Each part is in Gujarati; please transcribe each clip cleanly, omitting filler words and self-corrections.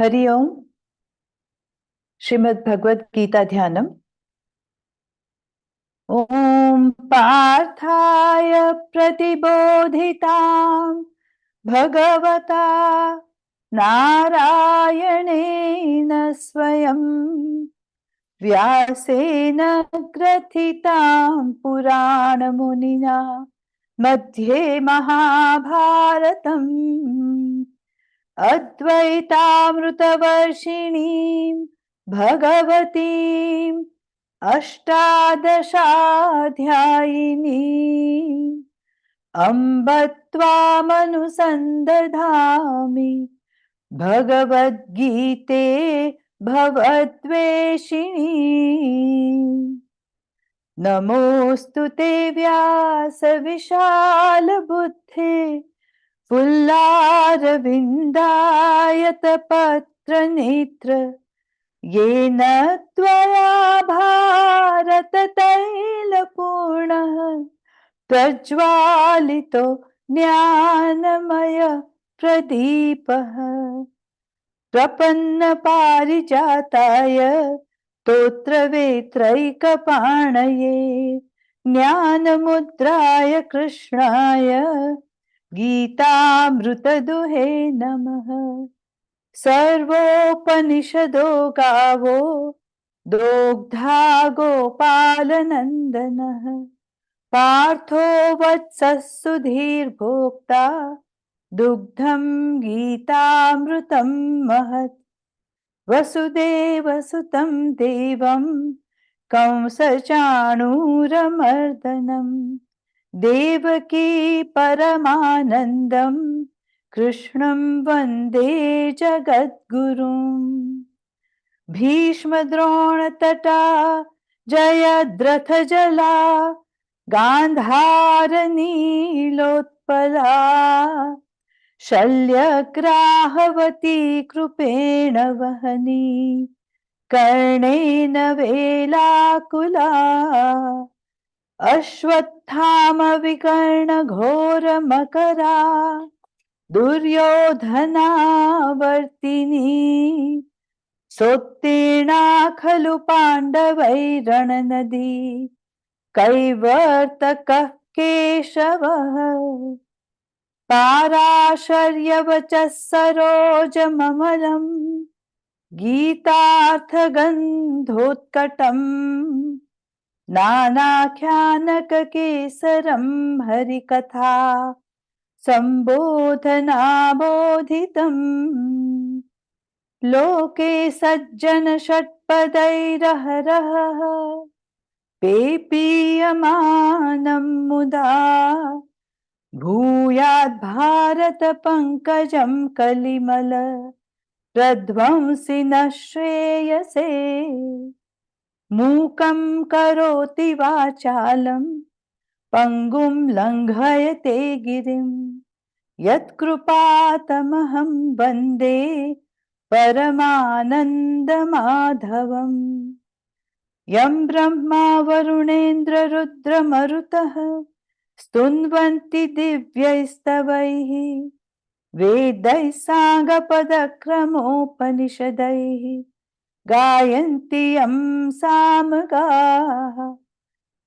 हरि ओम। श्रीमद् भगवद गीता ध्यानम्। ओम पार्थाय प्रतिबोधितां भगवता नारायणेन स्वयं व्यासेन ग्रथितां पुराणमुनिना मध्ये महाभारतम् अद्वैतामृतवर्षिणीं भगवतीम् अष्टादशाध्यायिनीम् अम्ब त्वामनुसन्दधामि भगवद्गीते भवद्वेषिणी। नमोऽस्तु ते व्यास विशाल बुद्धे पुल्लारविन्दायतपत्रनेत्र येन त्वया भारततैलपूर्णः प्रज्वालितो ज्ञानमय प्रदीपः प्रपन्नपारिजाताय स्तोत्रवेत्रैकपाणये ज्ञानमुद्राय कृष्णाय गीतामृतदुहे नमः। सर्वोपनिषदो गावो दोग्धा गोपालनन्दनः पार्थो वत्सः सुधीर्भोक्ता दुग्धं गीतामृतं महत्। वसुदेवसुतं देवं कंसचाणूरमर्दनं देवकी परमानन्दं कृष्णं वन्दे जगद्गुरुम्। भीष्मद्रोणतटा जयद्रथजला गान्धारनीलोत्पला शल्यग्राहवती कृपेण वहनी कर्णेन वेलाकुला अश्वत्थामविकर्णघोरमकरा दुर्योधनावर्तिनी सोत्तीर्णा खलु पाण्डवैरणनदी कैवर्तकः केशवः पाराशर्यवचः सरोजममलम् गीतार्थगन्धोत्कटम् नानाख्यानककेसरं हरिकथा सम्बोधनाबोधितम् लोके सज्जन षट्पदैरहरः पेपीयमानं मुदा भूयात् भारत पंकजं कलिमल प्रध्वंसि न श्रेयसे मूकं करोति वाचालं पंगुं लंघयते गिरिं यत्कृपातमहं वन्दे परमानन्दमाधवम्। यं ब्रह्मा वरुणेन्द्र रुद्रमरुतः स्तुन्वन्ति दिव्यैस्तवैः वेदैः साङ्गपदक्रमोपनिषदैः गायन्ति यं सामगाः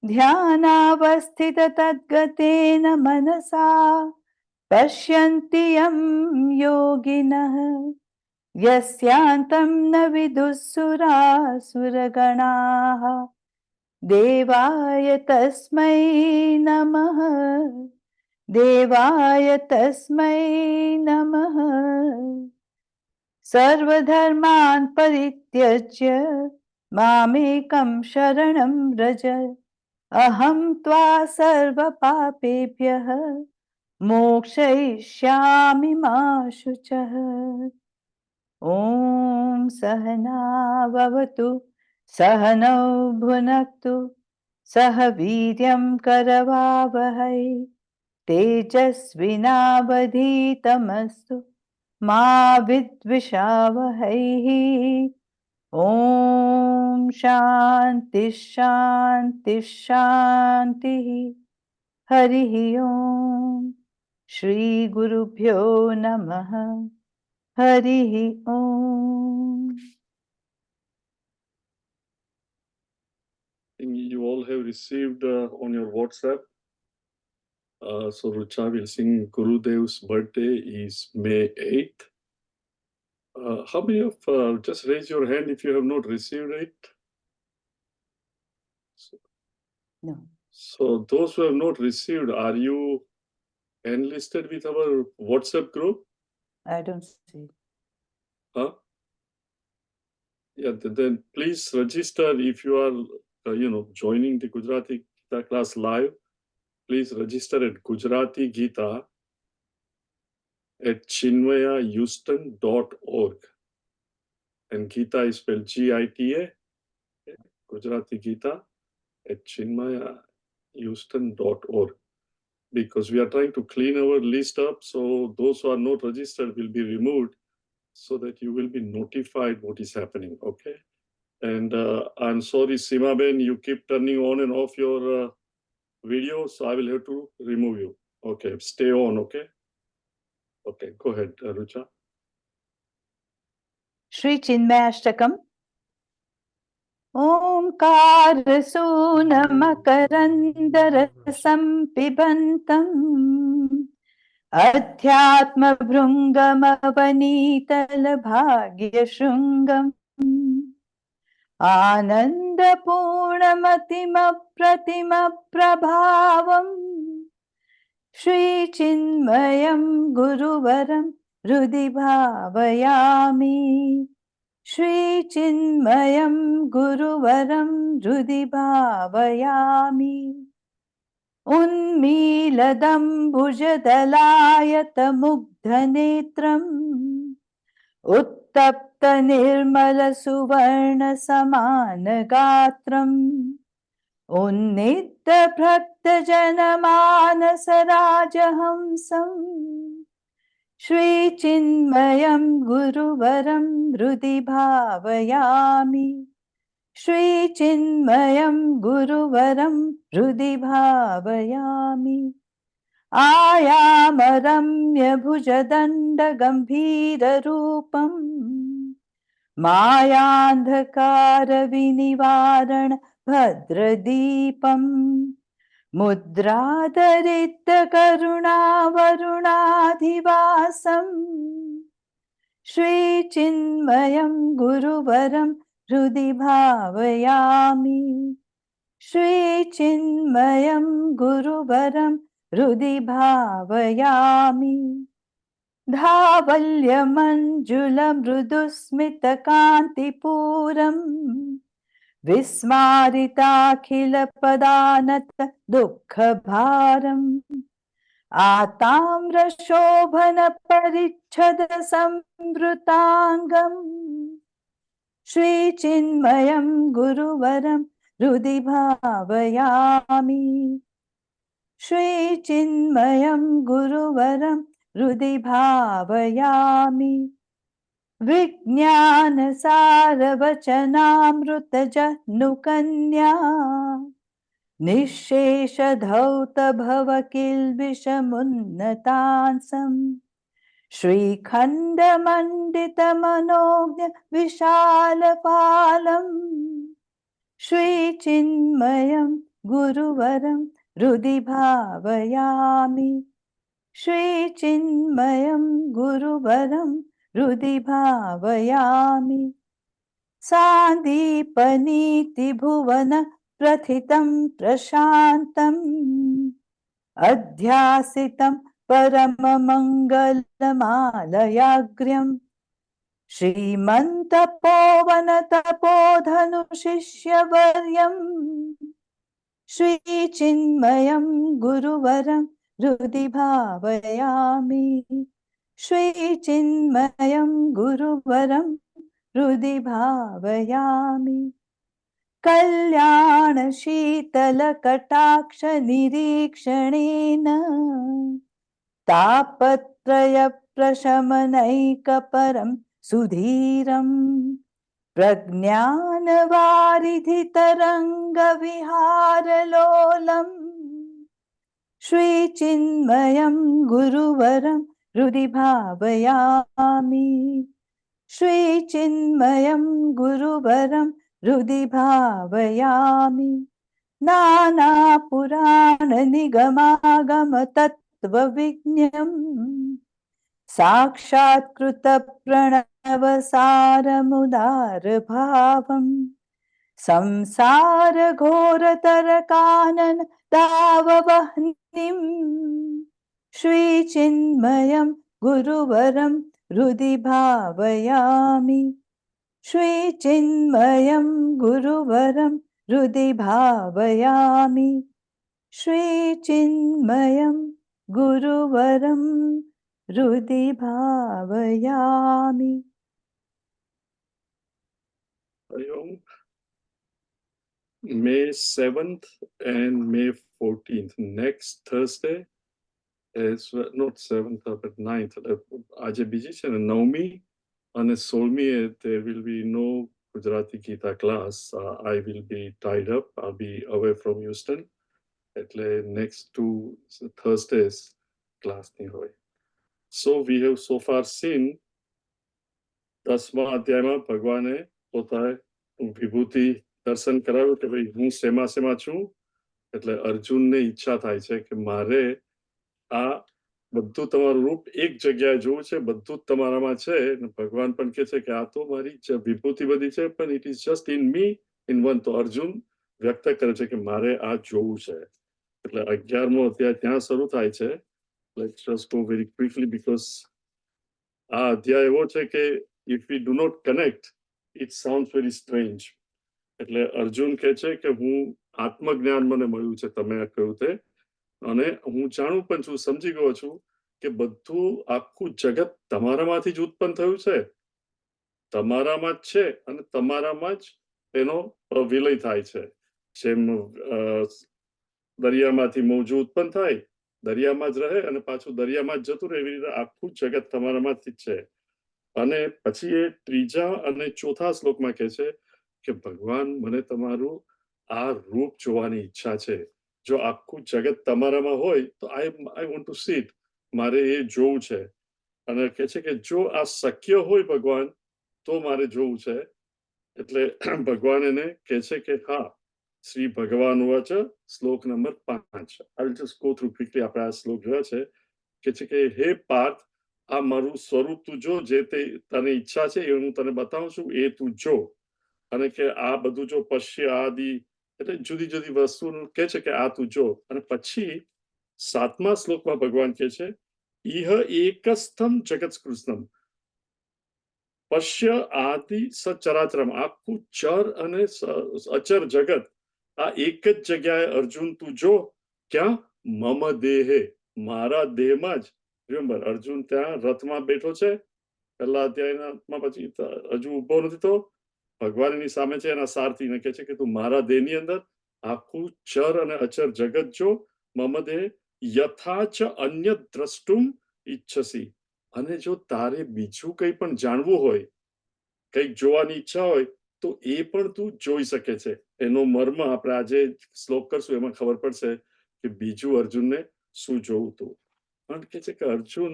ध्यानावस्थिततद्गतेन मनसा पश्यन्ति यं योगिनः यस्यान्तं न विदुःसुरासुरगणाः देवाय तस्मै नमः देवाय तस्मै नमः। सर्वधर्मान् परित्यज्य मामेकं शरणं व्रज अहं त्वा सर्वपापेभ्यः मोक्षयिष्यामि मा शुचः। ॐ सहना भवतु सहनौ भुनक्तु सह वीर्यं करवावहै तेजस्विनावधीतमस्तु मा विद्विषावहैः। ॐ शान्ति शान्ति शान्तिः। हरिः ॐ। श्री गुरुभ्यो नमः। Harihi Om. You all have received on your WhatsApp. So Rucha will sing Gurudev's birthday is May 8th. How many of, just raise your hand if you have not received it. No. So those who have not received, are you enlisted with our WhatsApp group? I don't see. Huh? Yeah, then please register if you are, joining the Gujarati Gita class live. Please register at Gujarati Gita at chinmayahouston.org. And Gita is spelled Gita, Gujarati Gita at chinmayahouston.org. Because we are trying to clean our list up, so those who are not registered will be removed so that you will be notified what is happening, okay? And I'm sorry, Seema Ben, you keep turning on and off your video, so I will have to remove you. Okay, stay on, okay? Okay, go ahead, Rucha. Shri Chinmayashtakam. Omkarasoonamakrandarasam pibantam Adhyatmabhrungamavanitalabhagyashungam Anandapoornamatimapratimaprabhavam Shri Chinmayam Guruvaram Hृदि bhavayami Shri Chinmayam Guruvaram Hृdि bhavayami Unmiladam bhujadalayatamuగ్ధనేత్రం Uttapta nirmala suvarna samana gatram Unnita bhakta janamanasa rajahamsam Shri Chinmayam Guruvaram Hृdि bhavayami Shri Chinmayam Guruvaram Hृdि bhavayami Ayamaramya bhujadanda gambhira rupam Mayandhakara vinivarana bhadradipam Mudradharita karuna varunadhivasam Shri Chinmayam Guruvaram Hृdि bhavayami Shri Chinmayam Guruvaram Hृdि bhavayami Dhavalya manjula mrudusmita kanti puram Vismaritakhila padanata dukkha bharam Atamra shobhana parichhada samvrutangam Shri Chinmayam Guruvaram Hृdि bhavayami Shri Chinmayam Guruvaram Hृdि bhavayami Vijnana Saravachanamruta Janukanya Nishesha Dhauta Bhava Kilvishamunnatansam Shri Khanda Mandita Manognya Vishalapalam Shri Chinmayam Guruvaram Hृdि bhavayami Shri Chinmayam Guruvaram Hृdि bhavayami Sandipaniti bhuvana prathitam prashantam Adhyasitam paramamangalamayagryam Shrimantapovanatapodhanu shishyavaryam Shri Chinmayam Guruvaram Hृdि bhavayami Shri Chinmayam Guruvaram Hृdि bhavayami Kalyana Shitala Kataksha Nirikshणेन Tapatraya Prashamanaika Param Sudhiram Prajnanavaridhi Taranga Viharalolam Shri Chinmayam Guruvaram हृदि भावयामि श्रीचिन्मयं गुरुवरं हृदि भावयामि नानापुराणनिगमागमतत्त्वविज्ञम् साक्षात्कृतप्रणवसारमुदारभावम् संसारघोरतरकानन दाववह्निम् श्रीचिन्मयं गुरुवरं हृदि भावयामि श्रीचिन्मयं गुरुवरं हृदि भावयामि श्रीचिन्मयं गुरुवरं हृदि भावयामि. Hari Om. May 7th and May 14th, next Thursday, is not 7th but 9th. આજે બીજી છે ને 9મી અને 16મી there will be no Gujarati Gita class. I will be tied up. I'll be away from Houston. એટલે next two Thursdays class નહીં હોય. So we have so far seen 10મા અધ્યાયમાં ભગવાને પોતાએ વિભૂતિ દર્શન કરાવ્યું કે ભાઈ હું શેમાં છું. એટલે અર્જુનને ઈચ્છા થાય છે કે મારે આ બધું તમારું રૂપ એક જગ્યાએ જોવું છે, બધું જ તમારામાં છે. ભગવાન પણ કહે છે કે આ તો મારી વિભૂતિ બધી છે, પણ it is just in me in one. તો અર્જુન વ્યક્ત કરે છે કે મારે આ જોવું છે. એટલે 11મો અધ્યાય ત્યાં શરૂ થાય છે. Let's just go very quickly because આ અધ્યાય એવો છે કે if we do not connect it sounds very strange. એટલે અર્જુન કહે છે કે હું આત્મજ્ઞાન મને મળ્યું છે, તમે કહ્યું તે, અને હું જાણું પણ છું, સમજી ગયો છું કે બધું આખું જગત તમારામાંથી જ ઉત્પન્ન થયું છે, તમારામાં જ છે અને તમારામાં જ એનો વિલય થાય છે. જેમ દરિયામાંથી મોજું ઉત્પન્ન થાય, દરિયામાં જ રહે અને પાછું દરિયામાં જ જતું રહે, એવી રીતે આખું જગત તમારામાંથી જ છે. અને પછી એ ત્રીજા અને ચોથા શ્લોકમાં કહે છે કે ભગવાન મને તમારું આ રૂપ જોવાની ઈચ્છા છે. જો આખું જગત તમારામાં હોય તો I want to C it, મારે એ જોવું છે. અને કહે છે કે જો આ શક્ય હોય ભગવાન તો મારે જોવું છે. એટલે ભગવાન એને કહે છે કે હા, શ્રી ભગવાન વાચ શ્લોક number 5. I will just go through quickly. આપણે આ શ્લોક જોયા છે. કહે છે કે હે પાર્થ, આ મારું સ્વરૂપ તું જો, જે તે તને ઈચ્છા છે એ હું તને બતાવું છું, એ તું જો. અને કે આ બધું જો પશ્ય આદિ, એટલે જુદી જુદી વસ્તુ કે છે કે આ તું જો. અને પછી 7મા શ્લોકમાં ભગવાન કહે છે ઇહ એકસ્થમ જગત કૃષ્ણમ પશ્ય આદિ સચરાચરમ. આખું ચર અને અચર જગત આ એક જ જગ્યાએ અર્જુન તું જો. ક્યાં? મમ દેહે, મારા દેહમાં જ. રિમેમ્બર, અર્જુન ત્યાં રથમાં બેઠો છે પહેલા અધ્યાયમાં, પછી હજુ ઉભો નથી તો ભગવાન એની સામે છે, એના સારથીને કહે છે કે તું મારા દેહની અંદર આખું ચર અને અચર જગત જો. મમ દેહ યથાચ અન્ય દ્રષ્ટુમ ઈચ્છસી. અને જો તારે બીજું કંઈ પણ જાણવું હોય, કંઈક જોવાની ઈચ્છા હોય, તો એ પણ તું જોઈ શકે છે. એનો મર્મ આપણે આજે શ્લોક કરશું, એમાં ખબર પડશે કે બીજું અર્જુનને શું જોવું હતું. પણ કે છે કે અર્જુન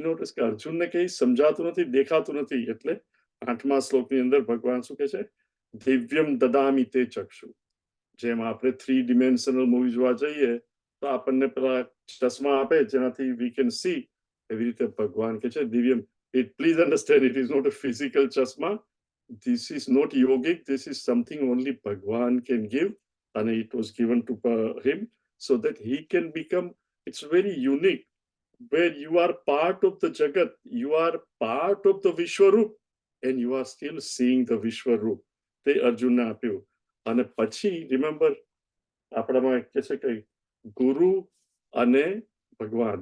નોટિસ કે અર્જુનને કંઈ સમજાતું નથી, દેખાતું નથી. એટલે 8મા શ્લોકની અંદર ભગવાન શું કહે છે? દિવ્યમ દદામી તે ચક્ષુ. જેમ આપણે 3 ડિમેન્શનલ મૂવી જોવા જઈએ તો આપણને પેલા ચશ્મા આપે જેનાથી વી કેન સી, એવી રીતે ભગવાન કહે છે Divyam. It please understand, it is not a physical chasma. This is not yogic. This is something only Bhagwan can give, and it was given to him so that he can become. It's very unique. Where you are part of the Jagat, you are part of the Vishwarup, and you are still seeing the Vishwarup. તે અર્જુનને આપ્યું. અને પછી રિમેમ્બર આપણામાં કહે છે કે ગુરુ અને ભગવાન.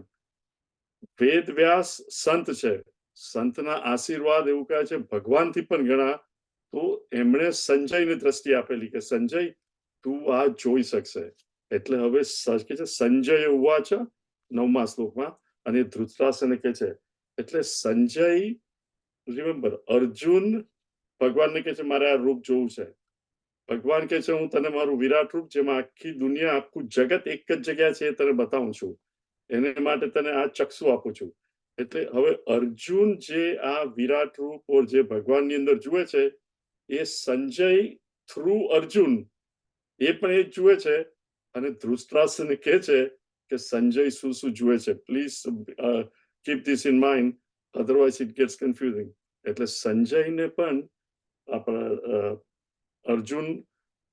વેદ વ્યાસ સંત છે, સંતના આશીર્વાદ એવું કહે છે ભગવાનથી પણ ઘણા. તો એમણે સંજયને દ્રષ્ટિ આપેલી કે સંજય તું આ જોઈ શકશે. એટલે હવે કે છે સંજય ઉવાચ 9મા શ્લોકમાં, અને ધૃતરાષ્ટ્રને કહે છે. એટલે સંજય, રિમેમ્બર, અર્જુન ભગવાનને કહે છે મારે આ રૂપ જોવું છે. ભગવાન કહે છે હું તને મારું વિરાટ રૂપ, જેમાં આખી દુનિયા આખું જગત એક જ જગ્યા છે, એ તને બતાવું છું. એને માટે તને આ ચક્ષુ આપું છું. એટલે હવે અર્જુન જે આ વિરાટ રૂપ ઓર જે ભગવાનની અંદર જુએ છે એ સંજય થ્રુ અર્જુન એ પણ એ જુએ છે અને ધૃતરાષ્ટ્રને કહે છે કે સંજય શું શું જુએ છે. Please keep this in mind, otherwise it gets confusing. એટલે સંજયને પણ આપણા Arjun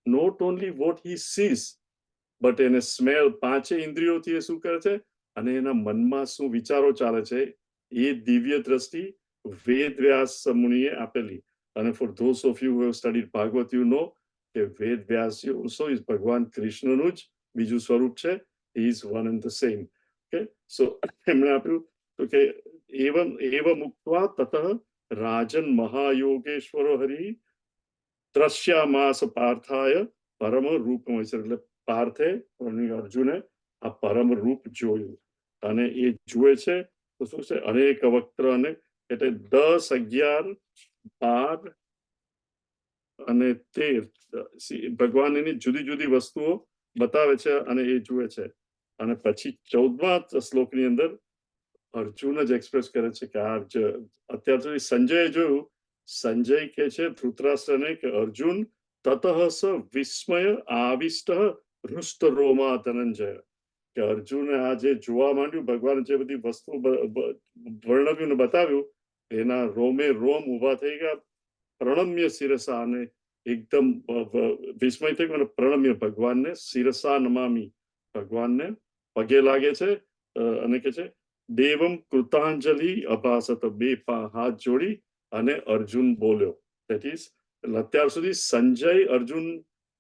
not only what he sees but એને સ્મેલ, પાંચે ઇન્દ્રિયોથી એ શું કરે છે અને એના મનમાં શું વિચારો ચાલે છે એ દિવ્ય દ્રષ્ટિ વેદવ્યાસ મુનિએ આપેલી. અને for those of you who have studied Bhagavat you know કે વેદવ્યાસજી ઓલ્સો ઇઝ ભગવાન કૃષ્ણનું જ બીજું સ્વરૂપ છે. He is one and the same. Okay, so એમણે આપ્યું તો કે એવમ ઉક્ત્વા તતઃ રાજન મહાયોગેશ્વરો હરિ ત્રસ્યામાસ પાર્થાય પરમ રૂપમ. એટલે પાર્થે અર્જુને આ પરમ રૂપ જોયું અને એ જુએ છે તો શું છે અનેક વક્ત્ર અને એટલે 10, 11, 12 અને 13 ભગવાન એની જુદી જુદી વસ્તુઓ બતાવે છે અને એ જુએ છે. અને પછી 14મા શ્લોકની અંદર અર્જુન જ એક્સપ્રેસ કરે છે કે આ અત્યાર સુધી સંજયે જોયું. સંજય કે છે ધૃતરાષ્ટ્રને કે અર્જુન તતઃ સ વિસ્મય આવિષ્ટ હૃષ્ટ રોમા ધનંજય. કે અર્જુને આ જે જોવા માંડ્યું ભગવાન જે બધી વસ્તુ વર્ણવ્યું ને બતાવ્યું એના રોમે રોમ ઉભા થઈ ગયા. પ્રણમ્ય શિરસા, અને એકદમ વિસ્મય થઈ ગયું અને પ્રણમ્ય ભગવાનને શિરસા નમામી, ભગવાનને પગે લાગે છે અને કે છે દેવમ કૃતાંજલિ અભાસત, બે હાથ જોડી અને અર્જુન બોલ્યો. ધેટ ઇઝ અત્યાર સુધી સંજય અર્જુન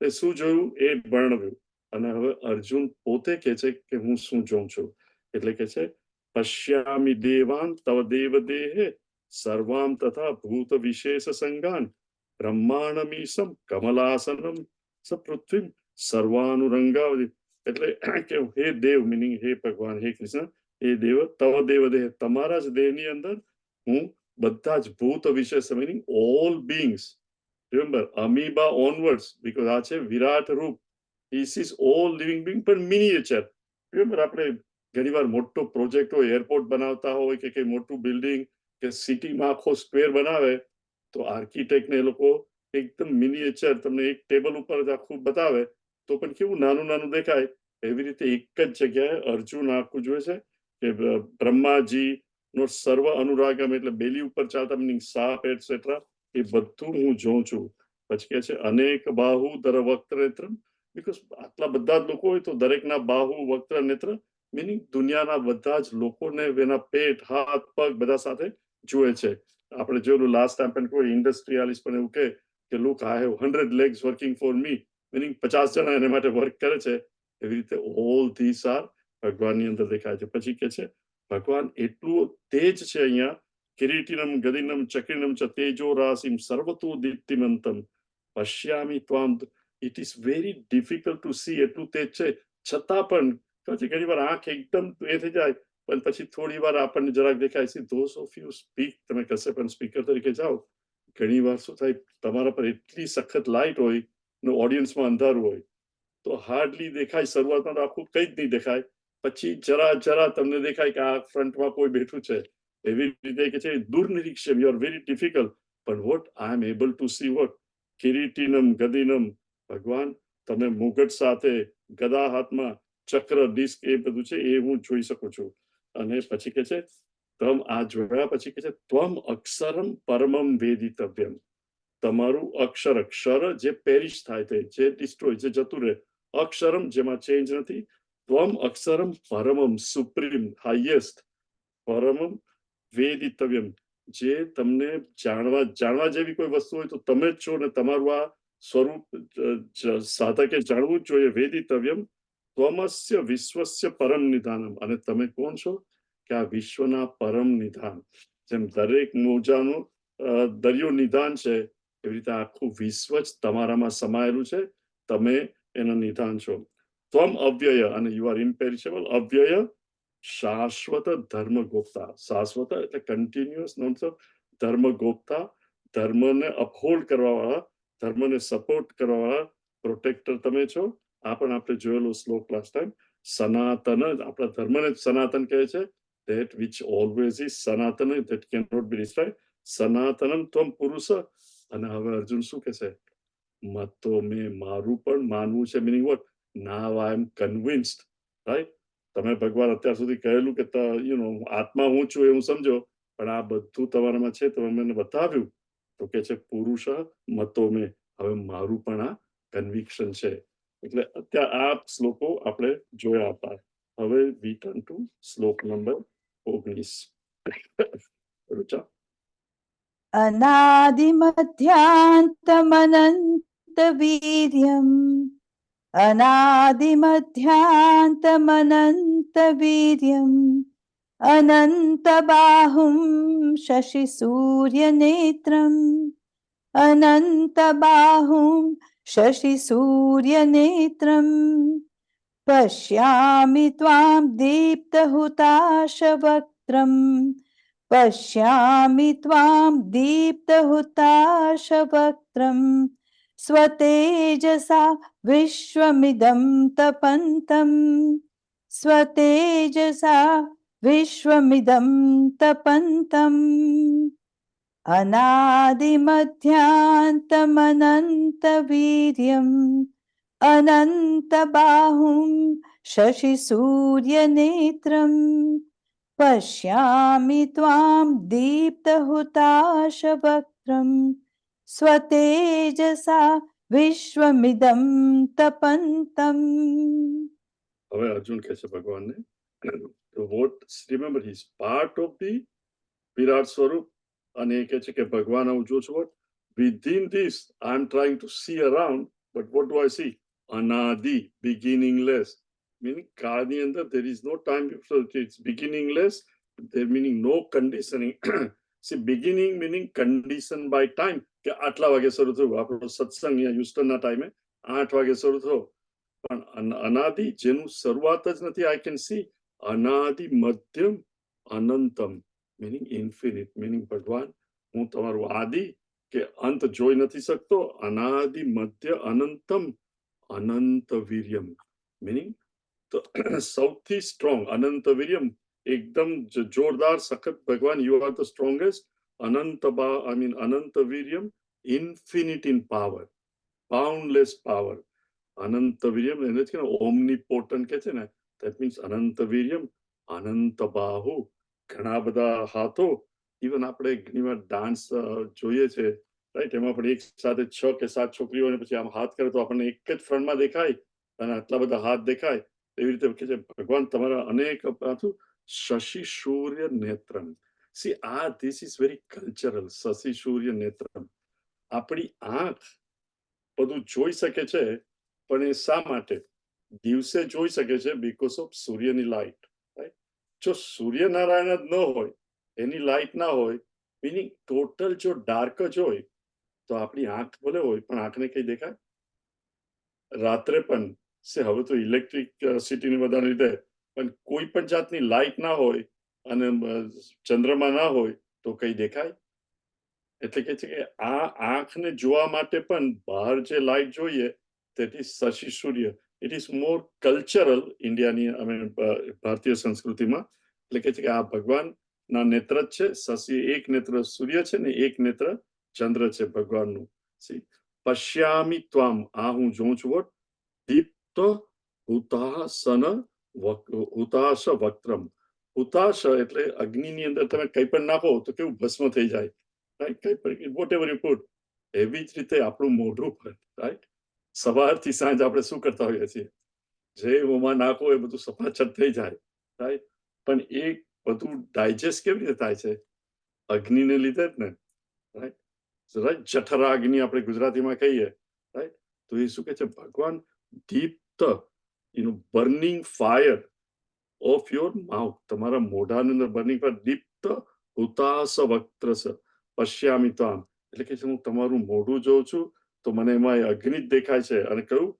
શું જોયું એ વર્ણવ્યું અને હવે અર્જુન પોતે કે છે કે હું શું જોઉં છું. એટલે કે છે પશ્યામિ દેવાન તવ દેવ દેહે સર્વામ તથા ભૂત વિશેષ સંગાન બ્રહ્માંડમીશમ કમલાસનમ સ પૃથ્વી સર્વાનુરંગાવધિ. એટલે કે હે દેવ, મિનિંગ હે ભગવાન, હે કૃષ્ણ, એ દેવ તવ દેવ દેહ, તમારા જ દેહની અંદર હું બધા જ ભૂત વિશેષ, meaning all beings. Remember amoeba onwards, because આ છે વિરાટ રૂપ. This is all living being પણ મિનિએચર. રિમેમ્બર આપણે ઘણીવાર મોટો પ્રોજેક્ટ હોય, એરપોર્ટ બનાવતા હોય કે કઈ મોટું બિલ્ડિંગ કે સિટીમાં આખો સ્ક્વેર બનાવે તો આર્કિટેક્ટને એ લોકો એકદમ મિનિએચર તમને એક ટેબલ ઉપર જ આખું બતાવે તો પણ કેવું નાનું નાનું દેખાય. એવી રીતે એક જ જગ્યાએ અર્જુન આખું જોવે છે કે બ્રહ્માજી નો સર્વ અનુરાગમ, એટલે બેલી ઉપર ચાલતા મિનિંગ સાપ એટસેટ્રા, એ બધું હું જોઉં છું. પછી કે છે અનેક બાહુ દર વક્ત્ર નેત્ર, બીકોઝ આટલા બધા જ લોકો હોય તો દરેકના બાહુ વક્ત્ર નેત્ર, મિનિંગ દુનિયાના બધા જ લોકોને એના પેટ, હાથ, પગ બધા સાથે જુએ છે. આપણે જોયેલું લાસ્ટ ટાઈમ પણ કોઈ ઇન્ડસ્ટ્રીયાલિસ્ટ પણ એવું કે look I have 100 legs working for me, meaning 50 જણા એના માટે વર્ક કરે છે. એવી રીતે ઓલ ધીસ આર ભગવાનની અંદર દેખાય છે. પછી કે છે ભગવાન એટલું તેજ છે અહીંયા, કિરીટિનમ ગદિનમ ચક્રિનમ ચ તેજો રાશિમ સર્વતો દીપ્તિમંતમ પશ્યામિ ત્વામ. It is very difficult to see, એટલું તેજ છે છતાં પણ પછી ઘણી વાર આંખ એકદમ એ થઈ જાય પણ પછી થોડી વાર આપણને જરાક દેખાય છે. ધોઝ ઓફ યુ સ્પીક, તમે કશે પણ સ્પીકર તરીકે જાઓ, ઘણી વાર શું થાય તમારા પર એટલી સખત લાઇટ હોય ને ઓડિયન્સમાં અંધારું હોય તો હાર્ડલી દેખાય. શરૂઆતમાં તો આખું કંઈ જ નહીં દેખાય, પછી જરા તમને દેખાય કે આ ફ્રન્ટમાં કોઈ બેઠું છે. એવી રીતે કે છે દુર્નિરીક્ષમ, યુ આર વેરી ડિફિકલ્ટ, પણ what I am able to see what કિરીટિનમ ગદિનમ. ભગવાન તમે મુગટ સાથે, ગદા હાથમાં, ચક્ર, ડિસ્ક એ બધું છે એ હું જોઈ શકું છું. અને પછી કે છે તમ આ જોયા પછી કે છે ત્વમ અક્ષરમ પરમમ વેદિતવ્યમ. તમારું અક્ષર, અક્ષર જે પેરિશ થાય છે, જે ડિસ્ટ્રોય, જે જતું રહે, અક્ષરમ જેમાં ચેન્જ નથી, ત્વમ અક્ષરમ પરમમ સુપ્રીમ હાઈએસ્ટ, પરમમ વેદિતવ્યમ, જે તમને જાણવા જેવી કોઈ વસ્તુ હોય તો તમે જ છો ને તમારું આ સ્વરૂપ સાધકે જાણવું જ જોઈએ. વેદિતવ્યમ ત્વમસ્ય વિશ્વસ્ય પરમ નિધાનમ, અને તમે કોણ છો કે આ વિશ્વના પરમ નિધાન. જેમ દરેક મોજાનું દરિયો નિધાન છે એવી રીતે આખું વિશ્વ જ તમારામાં સમાયેલું છે, તમે એના નિધાન છો. ત્વમ અવ્યય, અને યુ આર ઇમ્પેરિશેબલ, અવ્યય શાશ્વત ધર્મ ગોપ્તા. શાશ્વત એટલે કન્ટિન્યુઅસ, નોન ધર્મ ગોપ્તા, ધર્મને અપહોલ્ડ કરવા વાળા, ધર્મને સપોર્ટ કરવા વાળા પ્રોટેક્ટર તમે છો. આ પણ આપણે જોયેલો શ્લોક લાસ્ટ ટાઈમ. સનાતન, આપણા ધર્મને સનાતન કહે છે that which always is sanatana, that cannot be destroyed. સનાતનમ ત્વમ પુરુષ. અને હવે અર્જુન શું કે છે? મતો મેં મારું પણ માનવું છે, meaning what? Now I am convinced, right? તમે ભગવાન અત્યાર સુધી કહેલું કે આત્મા હું છું એવું સમજો, પણ આ બધું તમારામાં છે, તમે મને બતાવ્યું. તો કે છે પુરુષ મતો મેં, હવે મારું પણ આ કન્વિક્શન છે. એટલે અત્યારે આ શ્લોકો આપણે જોયા હતા. હવે વી ટર્ન ટુ શ્લોક નંબર 19. રુચા. अनादिमध्यान्तमनन्तवीर्यम् अनादिमध्यान्तमनन्तवीर्यम् अनन्तबाहुं शशिसूर्यनेत्रम् अनन्तबाहुं शशिसूर्यनेत्रम् पश्यामि त्वां दीप्तहुताशवक्त्रम् पश्यामि त्वां दीप्तहुताशवक्त्रम् स्वतेजसा विश्वमिदं तपन्तम् स्वतेजसा विश्वमिदं तपन्तम् अनादिमध्यान्तमनन्तवीर्यम् अनन्तबाहुं शशिसूर्यनेत्रम् पश्यामि त्वां दीप्तहुताशवक्त्रम् स्वतेजसा विश्वमिदं तपन्तम्. હવે અર્જુન કહે છે ભગવાનને, what remember he is part of the વિરાટ સ્વરૂપ, અને એ કહે છે કે ભગવાન હું જોઉં છું, what within this I am trying to see around, but what do I see? Anadi, beginningless, meaning કાળની અંદર there is no time before, it's beginningless, there meaning no conditioning. See, beginning meaning condition by time, કે આટલા વાગે શરૂ થયું આપણો સત્સંગ હ્યુસ્ટનના ટાઈમે 8 વાગે શરૂ થયો, પણ અનાદિ જેનું શરૂઆત જ નથી, I can see અનાદિ મધ્યમ અનંતમ, meaning infinite, meaning ભગવાન હું તમારું આદિ કે અંત જોઈ નથી શકતો, અનાદિ મધ્ય અનંતમ અનંત વીર્યમ, meaning તો સૌથી સ્ટ્રોંગ અનંત વીર્યમ, એકદમ જોરદાર સખત ભગવાન, યુ આર ધ સ્ટ્રોંગેસ્ટ. અનંત અનંત વીર્યમ, infinite in power, boundless power. અનંત વીર્યમ એને જ કે ઓમનીપોટન્ટ કે છે ને, ધેટ મીન્સ અનંત વીર્યમ, અનંત બાહુ, ઘણા બધા હાથો. ઇવન આપણે ઘણી વાર ડાન્સ જોઈએ છે, રાઈટ, એમાં પણ એક સાથે 6 કે 7 છોકરીઓ અને પછી આમ હાથ કરે તો આપણને એક જ ફ્રન્ટમાં દેખાય અને આટલા બધા હાથ દેખાય. એવી રીતે કે છે ભગવાન તમારા અનેક શશી સૂર્ય નેત્રમ. See this is very cultural. શશી સૂર્ય નેત્રમ, આપણી આંખ બધું જોઈ શકે છે, પણ એ શા માટે? દિવસે જોઈ શકે છે બીકોઝ ઓફ સૂર્યની લાઇટ, રાઈટ. જો સૂર્યનારાયણ જ ન હોય, એની લાઇટ ના હોય, મીનિંગ ટોટલ જો ડાર્ક જ હોય, તો આપણી આંખ ભલે હોય પણ આંખને કઈ દેખાય? રાત્રે પણ હવે તો ઇલેક્ટ્રિસિટીની બધાને લીધે પણ કોઈ પણ જાતની લાઇટ ના હોય અને ચંદ્રમા ના હોય તો કઈ દેખાય? એટલે કે છે કે આ આંખને જોવા માટે પણ બહાર જે લાઇટ જોઈએ, that is Shashi Surya. It is more cultural ઇન્ડિયાની ભારતીય સંસ્કૃતિમાં. એટલે કે છે કે આ ભગવાનના નેત્ર જ છે. શશી એક નેત્ર સૂર્ય છે ને એક નેત્ર ચંદ્ર છે ભગવાનનું. પશ્યામિ ત્વામ, આ હું જોઉં છું, વોટ દીપ્ત હુતાસન હુતાશ વક્ત્રમ. હુતાશ એટલે અગ્નિની અંદર તમે કંઈ પણ નાખો તો કેવું ભસ્મ થઈ જાય, રાઈટ, કંઈ પણ વોટ એવર યુ પુટ. એવી જ રીતે આપણું મોઢું પર, રાઈટ, સવારથી સાંજ આપણે શું કરતા હોઈએ છીએ, જે ઓમાં નાખો એ બધું સફાછટ થઈ જાય, રાઈટ. પણ એ બધું ડાયજેસ્ટ કેવી રીતે થાય છે? અગ્નિને લીધે જ ને, રાઈટ. રાઈટ, જઠરાગ્નિ આપણે ગુજરાતીમાં કહીએ, રાઈટ. તો એ શું કહે છે ભગવાન? દીપ્ત, burning fire of your mouth, તમારા મોઢાની અંદર બર્નિંગ ફાયર. દીપ્ત હુતાસ વક્ત્રસ પશ્યામિ ત્વામ, એટલે કે હું તમારું મોઢું જોઉં છું તો મને એમાં અગ્નિ જ દેખાય છે. અને કયું?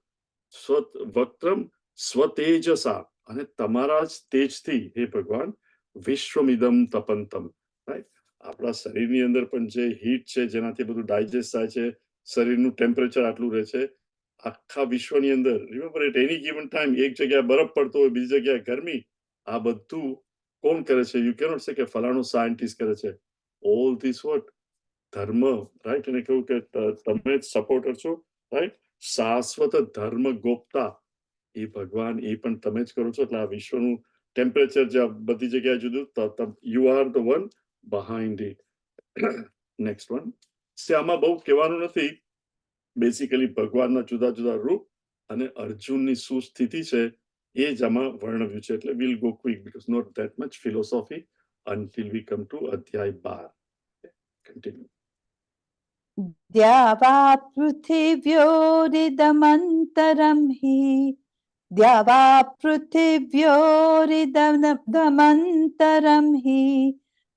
વક્ત્રમ સ્વતેજસા, અને તમારા જ તેજથી હે ભગવાન, વિશ્વમિદમ તપંતમ, રાઈટ. આપણા શરીરની અંદર પણ જે હીટ છે, જેનાથી બધું ડાયજેસ્ટ થાય છે, શરીરનું ટેમ્પરેચર આટલું રહે છે. આખા વિશ્વની અંદર remember at any given time એક જગ્યાએ બરફ પડતો હોય, બીજી જગ્યાએ ગરમી, આ બધું કોણ કરે છે? યુ કેનોટ સે કે ફલાણો સાયન્ટિસ્ટ કરે છે. ઓલ ધીસ વોટ ધર્મ, રાઈટ? એને કહ્યું કે તમે જ સપોર્ટર છો, રાઈટ? શાશ્વત ધર્મ ગોપતા એ ભગવાન, એ પણ તમે જ કરો છો. એટલે આ વિશ્વનું ટેમ્પરેચર જે બધી જગ્યાએ જુદું, you are the one behind it. Next one. આમાં બહુ કહેવાનું નથી. બેસિકલી ભગવાનના જુદા જુદા રૂપ અને અર્જુનની શું સ્થિતિ છે એ જ આમાં વર્ણવ્યું છે. એટલે will go quick because not that much philosophy until we come to અધ્યાય 12. Continue. द्यावा पृथिव्योरिदमन्तरं हि द्यावा पृथिव्योरिदमन्तरं हि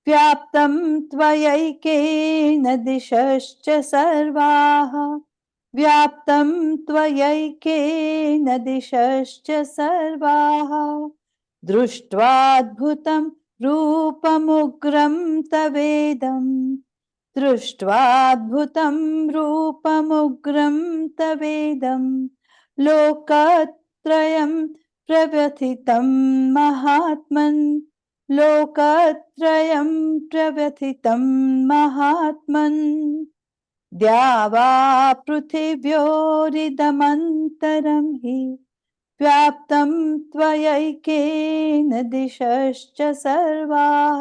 व्याप्तं त्वयैकेन दिशश्च सर्वाः व्याप्तं त्वयैकेन दिशश्च सर्वाः दृष्ट्वाद्भुतं रूपमुग्रं तवेदम् दृष्ट्वाद्भुतं रूपमुग्रं तवेदं लोकत्रयं प्रव्यथितं महात्मन् लोकत्रयं प्रव्यथितं महात्मन् द्यावा पृथिव्योरिदमन्तरं हि व्याप्तं त्वयैकेन दिशश्च सर्वाः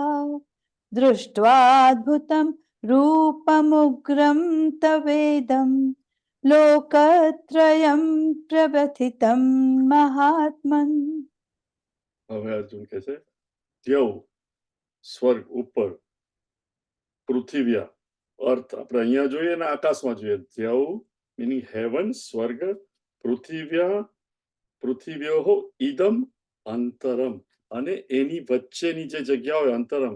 दृष्ट्वाद्भुतं रूपमुग्रं तवेदं लोकत्रयं प्रव्यथितं महात्मन्. હવે અર્જુન કહે છે દેવ, સ્વર્ગ ઉપર, પૃથિવ્યા, અર્થ આપણે અહીંયા જોઈએ ને આકાશમાં જોઈએ. દેવ meaning heaven, સ્વર્ગ, પૃથિવ્યો ઇદમ અંતરમ, અને એની વચ્ચેની જે જગ્યા હોય અંતરમ,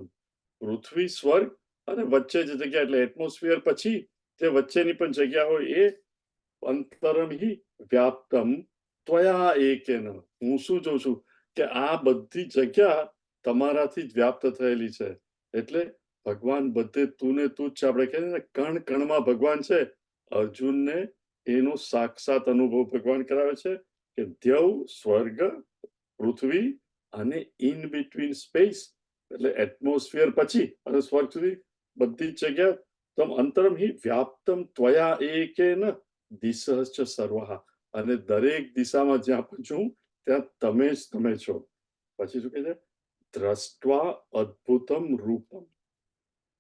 પૃથ્વી, સ્વર્ગ અને વચ્ચે જે જગ્યા એટલે એટમોસ્ફિયર પછી જે વચ્ચેની પણ જગ્યા હોય એ અંતરમ હિ વ્યાપ્તમ ત્વયા એકેન. હું શું જોઉં છું કે આ બધી જગ્યા તમારાથી જ વ્યાપ્ત થયેલી છે. એટલે ભગવાન બધે તું ને તું જ છે. આપણે કહીએ ને કણ કણમાં ભગવાન છે. અર્જુનને એનો સાક્ષાત અનુભવ ભગવાન કરાવે છે કે દેવ, સ્વર્ગ, પૃથ્વી અને ઇન બિટવીન સ્પેસ એટલે એટમોસ્ફિયર પછી અને સ્વર્ગ સુધી બધી જ જગ્યા તમ અંતરમ હિ વ્યાપ્તમ ત્વયા એકેન દિશશ્ચ સર્વઃ, અને દરેક દિશામાં જ્યાં પણ છું ત્યાં તમે જ તમે છો. પછી શું કહે છે? દ્રષ્ટવા અદ્ભુતમ રૂપમ,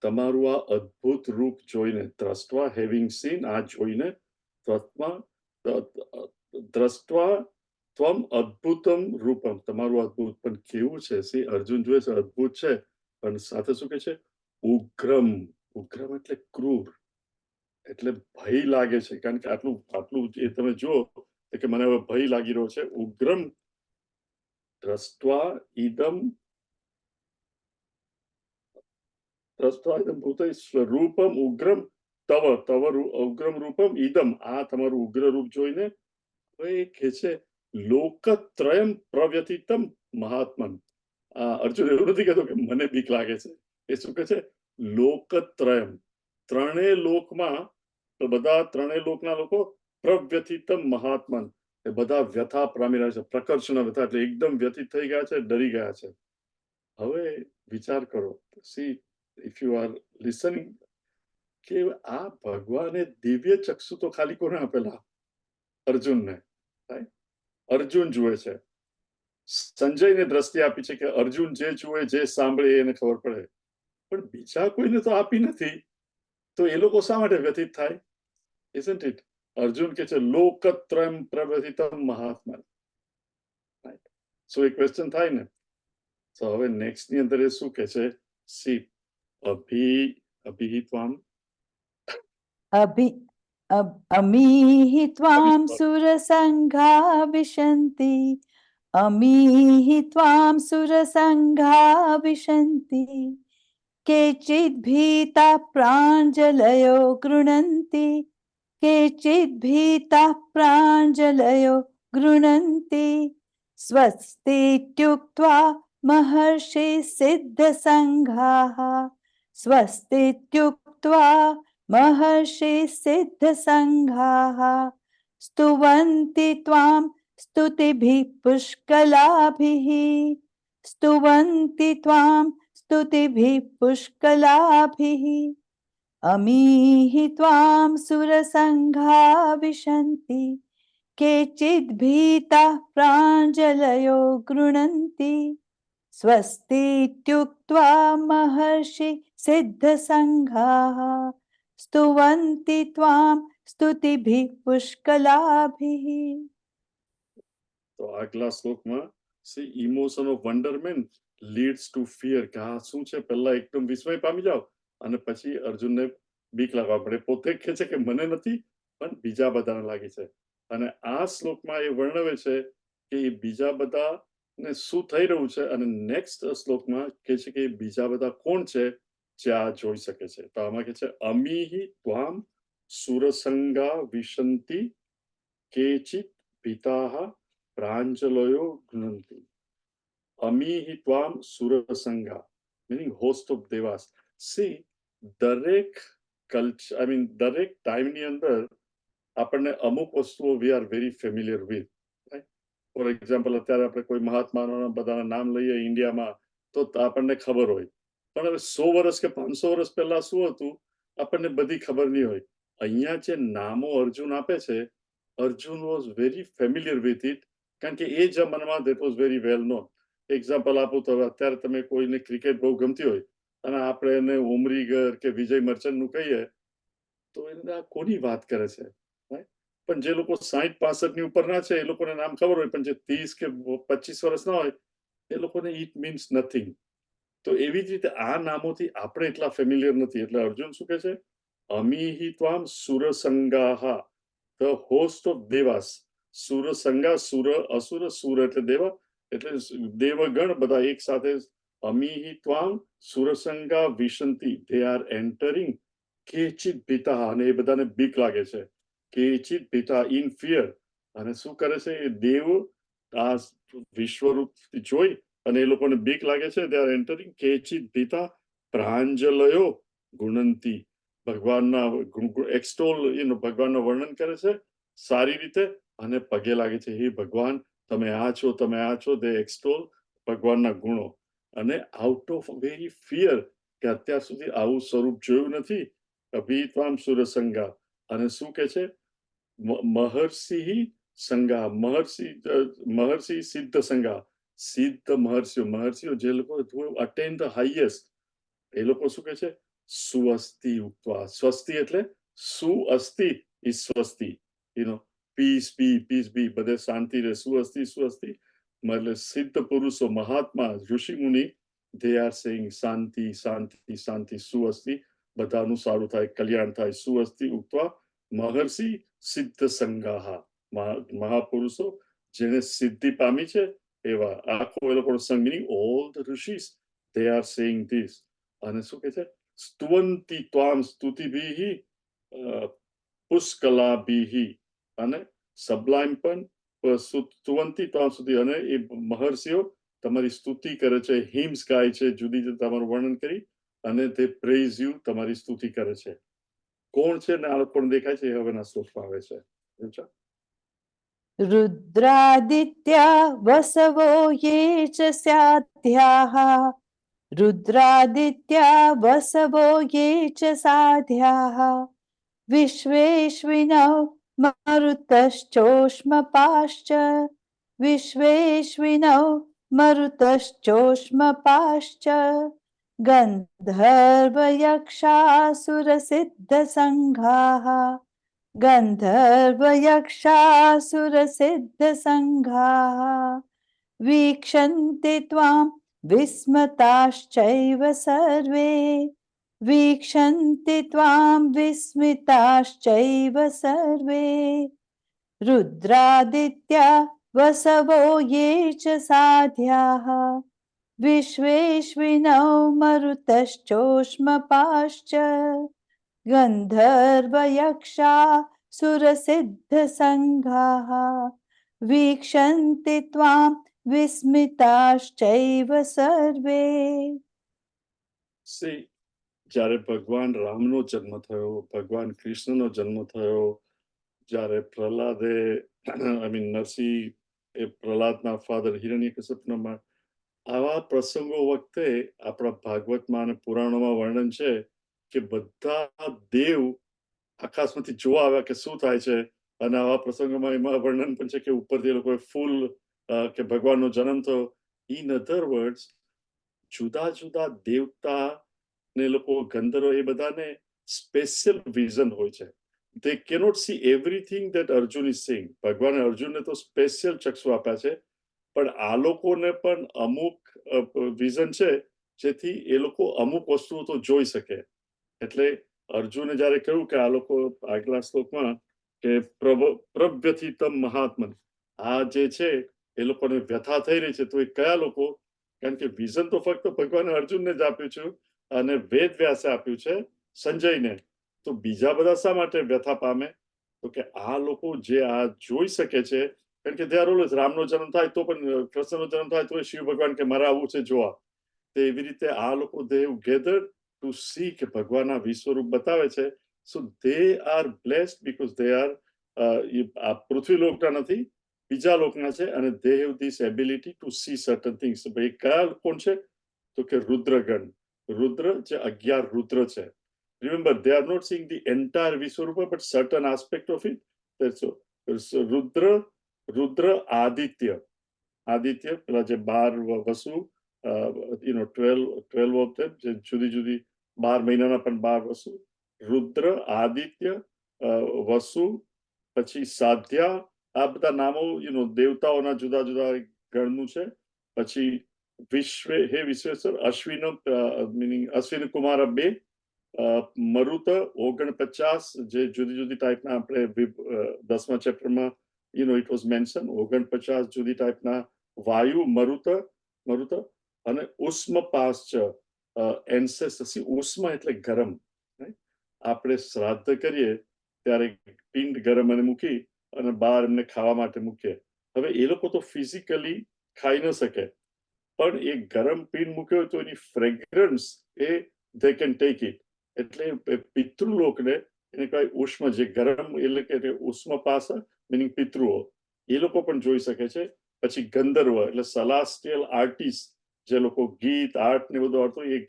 તમારું આ અદ્ભુત રૂપ જોઈને, દ્રષ્ટવા હેવિંગ સીન, આ જોઈને, દ્રષ્ટવા ત્વમ અદ્ભુતમ રૂપમ, તમારું અદ્ભુત. પણ કેવું છે? સી અર્જુન જોયે છે અદ્ભુત છે, પણ સાથે શું કહે છે? ઉગ્રમ. ઉગ્રમ એટલે ક્રૂર, એટલે ભય લાગે છે. કારણ કે આટલું આટલું એ તમે જુઓ કે મને હવે ભય લાગી રહ્યો છે. ઉગ્રમ દ્રષ્ટવા ઇદમ રૂપમ ઉગ્રમ તવ તવ ઉગ્રમ રૂપમ ઇદમ, આ તમારું ઉગ્ર રૂપ જોઈને હવે કે છે લોકત્રયમ પ્રવ્યથિતમ મહાત્મન. અર્જુન એવું નથી કહેતો કે મને બીક લાગે છે. એ શું કહે છે? લોકત્રયમ, ત્રણેય લોકમાં, તો બધા ત્રણેય લોકના લોકો પ્રવ્યથિતમ મહાત્મન, એ બધા વ્યથા પામી રહ્યા છે. પ્રકર્ષણ વ્યથા એટલે એકદમ વ્યથિત થઈ ગયા છે, ડરી ગયા છે. હવે વિચાર કરો, C if you R listening, કે આ ભગવાને દિવ્ય ચક્ષુ તો ખાલી કોને આપેલા? અર્જુનને. અર્જુન જુએ છે. સંજયને દ્રષ્ટિ આપી છે કે અર્જુન જે જુએ, જે સાંભળે એને ખબર પડે, પણ બીજા કોઈને તો આપી નથી. તો એ લોકો શા માટે વ્યથિત થાય? isn't it? અર્જુન કે છે લોકત્રયમ પ્રવ્યથિતમ મહાત્મા. સો એ ક્વેશ્ચન થાય ને. તો હવે નેક્સ્ટ ની અંદર એ શું કે છે? સી અભિહિત્વામ અમીહિ ત્વામ સુરસંઘા વિશન્તિ અમીહિ ત્વામ સુરસંઘા વિશન્તિ કેચિદ ભીતા પ્રાંજલયો ગૃણન્તિ કેચિદ ભીતા પ્રાંજલયો ગૃણન્તિ સ્વસ્તિત્યુક્ત્વા મહર્ષિ સિદ્ધ સંઘાઃ સ્વસ્તિત્યુક્ત્વા મહર્ષિ સિદ્ધ સંઘાઃ સ્તુવન્તિ ત્વામ સ્તુતિભિઃ પુષ્કલાભિઃ स्तुवन्ति त्वां स्तुतिभिः पुष्कलाभिः अमीहि त्वां सुरसङ्घा विशन्ति केचिद् भीताः प्राञ्जलयो गृह्णन्ति स्वस्तीत्युक्त्वा महर्षि सिद्धसङ्घाः स्तुवन्ति त्वां स्तुतिभिः पुष्कलाभिः. તો આગલા શ્લોકમાં see emotion of wonderment leads to fear કે આ શું છે પહેલા એકદમ વિસ્મય પામી જાવ અને પછી અર્જુનને બીક લાગવા પડે પોતે કહે છે કે મને નથી પણ બીજા બધાને લાગે છે અને આ શ્લોકમાં એ વર્ણવે છે કે એ બીજા બધાને શું થઈ રહ્યું છે અને નેક્સ્ટ શ્લોકમાં કહે છે કે બીજા બધા કોણ છે જે આ જોઈ શકે છે તો આમાં કહે છે અમીહિ ત્વામ સુરસંગા વિશંતિ કેચિત ભીતાહ પ્રાંજલયો ગૃહંતિ અમીહિ ત્વામ સુરસંગા meaning host of devas. See, દરેક કલ્ચર દરેક ટાઈમની અંદર આપણને અમુક વસ્તુઓ we are very familiar with. For example અત્યારે આપણે કોઈ મહાત્માના બધાના નામ લઈએ ઇન્ડિયામાં તો આપણને ખબર હોય પણ હવે 100 વર્ષ કે 500 વર્ષ પહેલા શું હતું આપણને બધી ખબર નહીં હોય. અહીંયા જે નામો અર્જુન આપે છે Arjun was very familiar with it કારણ કે એ જમાનામાં that was very well known. Example આપું તો અત્યારે તમે કોઈને ક્રિકેટ બહુ ગમતી હોય અને આપણે એને ઉમરીગર કે વિજય મર્ચન્ટનું કહીએ તો એને આ કોની વાત કરે છે પણ જે લોકો 60-65 ઉપરના છે એ લોકોને નામ ખબર હોય પણ જે 30 કે 25 વર્ષના હોય એ લોકોને ઇટ મીન્સ નથિંગ. તો એવી જ રીતે આ નામોથી આપણે એટલા ફેમિલિયર નથી એટલે અર્જુન શું કહે છે અમીહિ ત્વામ સુરસંગાહા ધ હોસ્ટ ઓફ દેવાસ. સુરસંગા સુર અસુર સુર એટલે દેવા એટલે દેવગણ બધા એક સાથે અમીહિ ત્વામ સુરસંગા વિશંતિ દે આર એન્ટરિંગ કેચિત ભીતા અને એ બધાને બીક લાગે છે કેચિત ભીતા ઇન ફિયર અને શું કરે છે એ દેવ આ વિશ્વરૂપ જોઈ અને એ લોકોને બીક લાગે છે દે આર એન્ટરિંગ કેચિત ભીતા પ્રાંજલયો ગુણંતી ભગવાનના એક્સ્ટોલ ભગવાનનું વર્ણન કરે છે સારી રીતે અને પગે લાગે છે હે ભગવાન તમે આ છો દે એક્સ્ટોલ ભગવાનના ગુણો અને આઉટ ઓફ વેરી ફિયર કે અત્યાર સુધી આવું સ્વરૂપ જોયું નથી અભિત્વામ સુરસંગા અને શું કે છે મહર્ષિ સંગા મહર્ષિ સિદ્ધ સંગા સિદ્ધ મહર્ષિઓ જે લોકો અટેન ધ હાઈએસ્ટ એ લોકો શું કે છે સુઅસ્તિ ઉક્ત્વા સ્વસ્તિ એટલે સુઅસ્તિ ઇઝ સ્વસ્તિ પીસ બી બધે શાંતિ રહે સુઅસ્તિ મતલબ સિદ્ધ પુરુષો મહાત્મા ઋષિ મુનિ દે આર સેઇંગ શાંતિ શાંતિ શાંતિ સુઅસ્તિ બધાનું સારું થાય કલ્યાણ થાય સુઅસ્તિ ઉક્ત્વા મહર્ષિ સિદ્ધ સંગાહા મહાપુરુષો જેને સિદ્ધિ પામી છે એવા આખો એ લોકોનો સંગની ઓલ ધ ઋષિસ દે આર સેઇંગ ધીસ અને શું કે છે સ્તુવંતિ ત્વામ સ્તુતિભિઃ પુષ્કલાભિઃ અને સબ્લાઇમ પણ સ્તુવંતિ ત્વામ સુધી અને એ મહર્ષિઓ તમારી સ્તુતિ કરે છે હિમ્સ ગાય છે જુદી જુદી તમારું વર્ણન કરી અને તે પ્રેઝ યુ તમારી સ્તુતિ કરે છે. કોણ છે ને આ પણ દેખાય છે હવેના શ્લોકમાં આવે છે. रुद्रादित्या वसवो ये च साध्याः रुद्रादित्या वसवो ये च साध्याः विश्वेश्विनौ मरुतश्चोष्मपाश्च विश्वेश्विनौ मरुतश्चोष्मपाश्च गन्धर्वयक्षासुरसिद्धसङ्घाः गन्धर्वयक्षासुरसिद्धसङ्घाः वीक्षन्ते त्वां विस्मताश्चैव सर्वे वीक्षन्ते त्वां विस्मिताश्चैव सर्वे रुद्रादित्या वसवो ये च साध्याः विश्वेश्विनौ मरुतश्चोष्मपाश्च गन्धर्वयक्षा सुरसिद्धसङ्घाः वीक्षन्ते त्वां विस्मिताश्चैव सर्वे. જ્યારે ભગવાન રામનો જન્મ થયો ભગવાન કૃષ્ણનો જન્મ થયો જ્યારે પ્રહલાદે નરસિંહ એ પ્રહલાદના ફાધર હિરણ્યકશ્યપના આવા પ્રસંગો વખતે આપણા ભાગવતમાં અને પુરાણોમાં વર્ણન છે કે બધા દેવ આકાશમાંથી જોવા આવ્યા કે શું થાય છે, અને આવા પ્રસંગોમાં એમાં વર્ણન પણ છે કે ઉપરથી લોકોએ ફૂલ કે ભગવાનનો જન્મ થયો. ઇન અધર વર્ડ્સ, જુદા જુદા દેવતા ને લોકો ગંધર્વ એ બધાને સ્પેશિયલ વિઝન હોય છે. They cannot see everything that Arjun is seeing. ભગવાને અર્જુનને તો સ્પેશિયલ ચક્ષુ આપ્યા છે, પણ આ લોકોને પણ અમુક વિઝન છે જેથી એ લોકો અમુક વસ્તુઓ તો જોઈ શકે. એટલે અર્જુને જ્યારે કહ્યું કે આ લોકો આગલા શ્લોકમાં કે પ્રવ્યથિતમ મહાત્મન, આ જે છે એ લોકોને વ્યથા થઈ રહી છે, તો એ કયા લોકો? કારણ કે વિઝન તો ફક્ત ભગવાને અર્જુનને જ આપ્યું છે અને વેદ વ્યાસે આપ્યું છે સંજયને. તો બીજા બધા શા માટે વ્યથા પામે? તો કે આ લોકો જે આ જોઈ શકે છે, કારણ કે ત્યાં રોલ રામનો જન્મ થાય તો પણ, કૃષ્ણનો જન્મ થાય તો શિવ ભગવાન કે મારે આવું છે જોવા. તો એવી રીતે આ લોકો દેવ ગેધર ટુ સી કે ભગવાન આ વિશ્વરૂપ બતાવે છે. So they are blessed because they are આ પૃથ્વી લોકના નથી, બીજા લોકના છે, અને they have this ability to see certain things. ભાઈ કયા કોણ છે? તો કે રુદ્રગણ. રુદ્ર જે 11 રુદ્ર છે. Remember, they are not seeing the entire Vishwarupa, but certain aspect of it. So Rudra Aditya. Aditya, પેલા જે 12 વસુ, 12 of them, જે જુદી જુદી 12 મહિનાના પણ 12 વસુ. રુદ્ર, આદિત્ય, વસુ, પછી સાધ્યા, આ બધા નામો દેવતાઓના જુદા જુદા ગણનું છે. પછી હે વિશ્વેશ્વર, અશ્વિન મિનિંગ અશ્વિન કુમાર 2, મરુત 49, જે જુદી જુદી ટાઈપના આપણે 10મા ચેપ્ટરમાં ઇટ વોઝ મેન્શન 49 જુદી ટાઈપના વાયુ મરુત, અને ઉષ્મ પાશ્ચ એન્સેસ્ટસી. ઉષ્મ એટલે ગરમ. આપણે શ્રાદ્ધ કરીએ ત્યારે પિંડ ગરમ અને મૂકી અને બહાર એમને ખાવા માટે મૂકીએ. હવે એ લોકો તો ફિઝિકલી ખાઈ ન શકે, પણ એ ગરમ પિંડ મૂક્યો હોય તો એની ફ્રેગ્રન્સ એ દે કેન ટેક ઇટ. એટલે પિતૃલોકને એને કહેવાય ઉષ્મ, જે ગરમ એટલે કે ઉષ્મ પાસ મિનિંગ પિતૃઓ, એ લોકો પણ જોઈ શકે છે. પછી ગંધર્વ એટલે સલાસ્ટિયલ આર્ટિસ્ટ, જે લોકો ગીત આર્ટ ને બધું આવડતું હોય, એ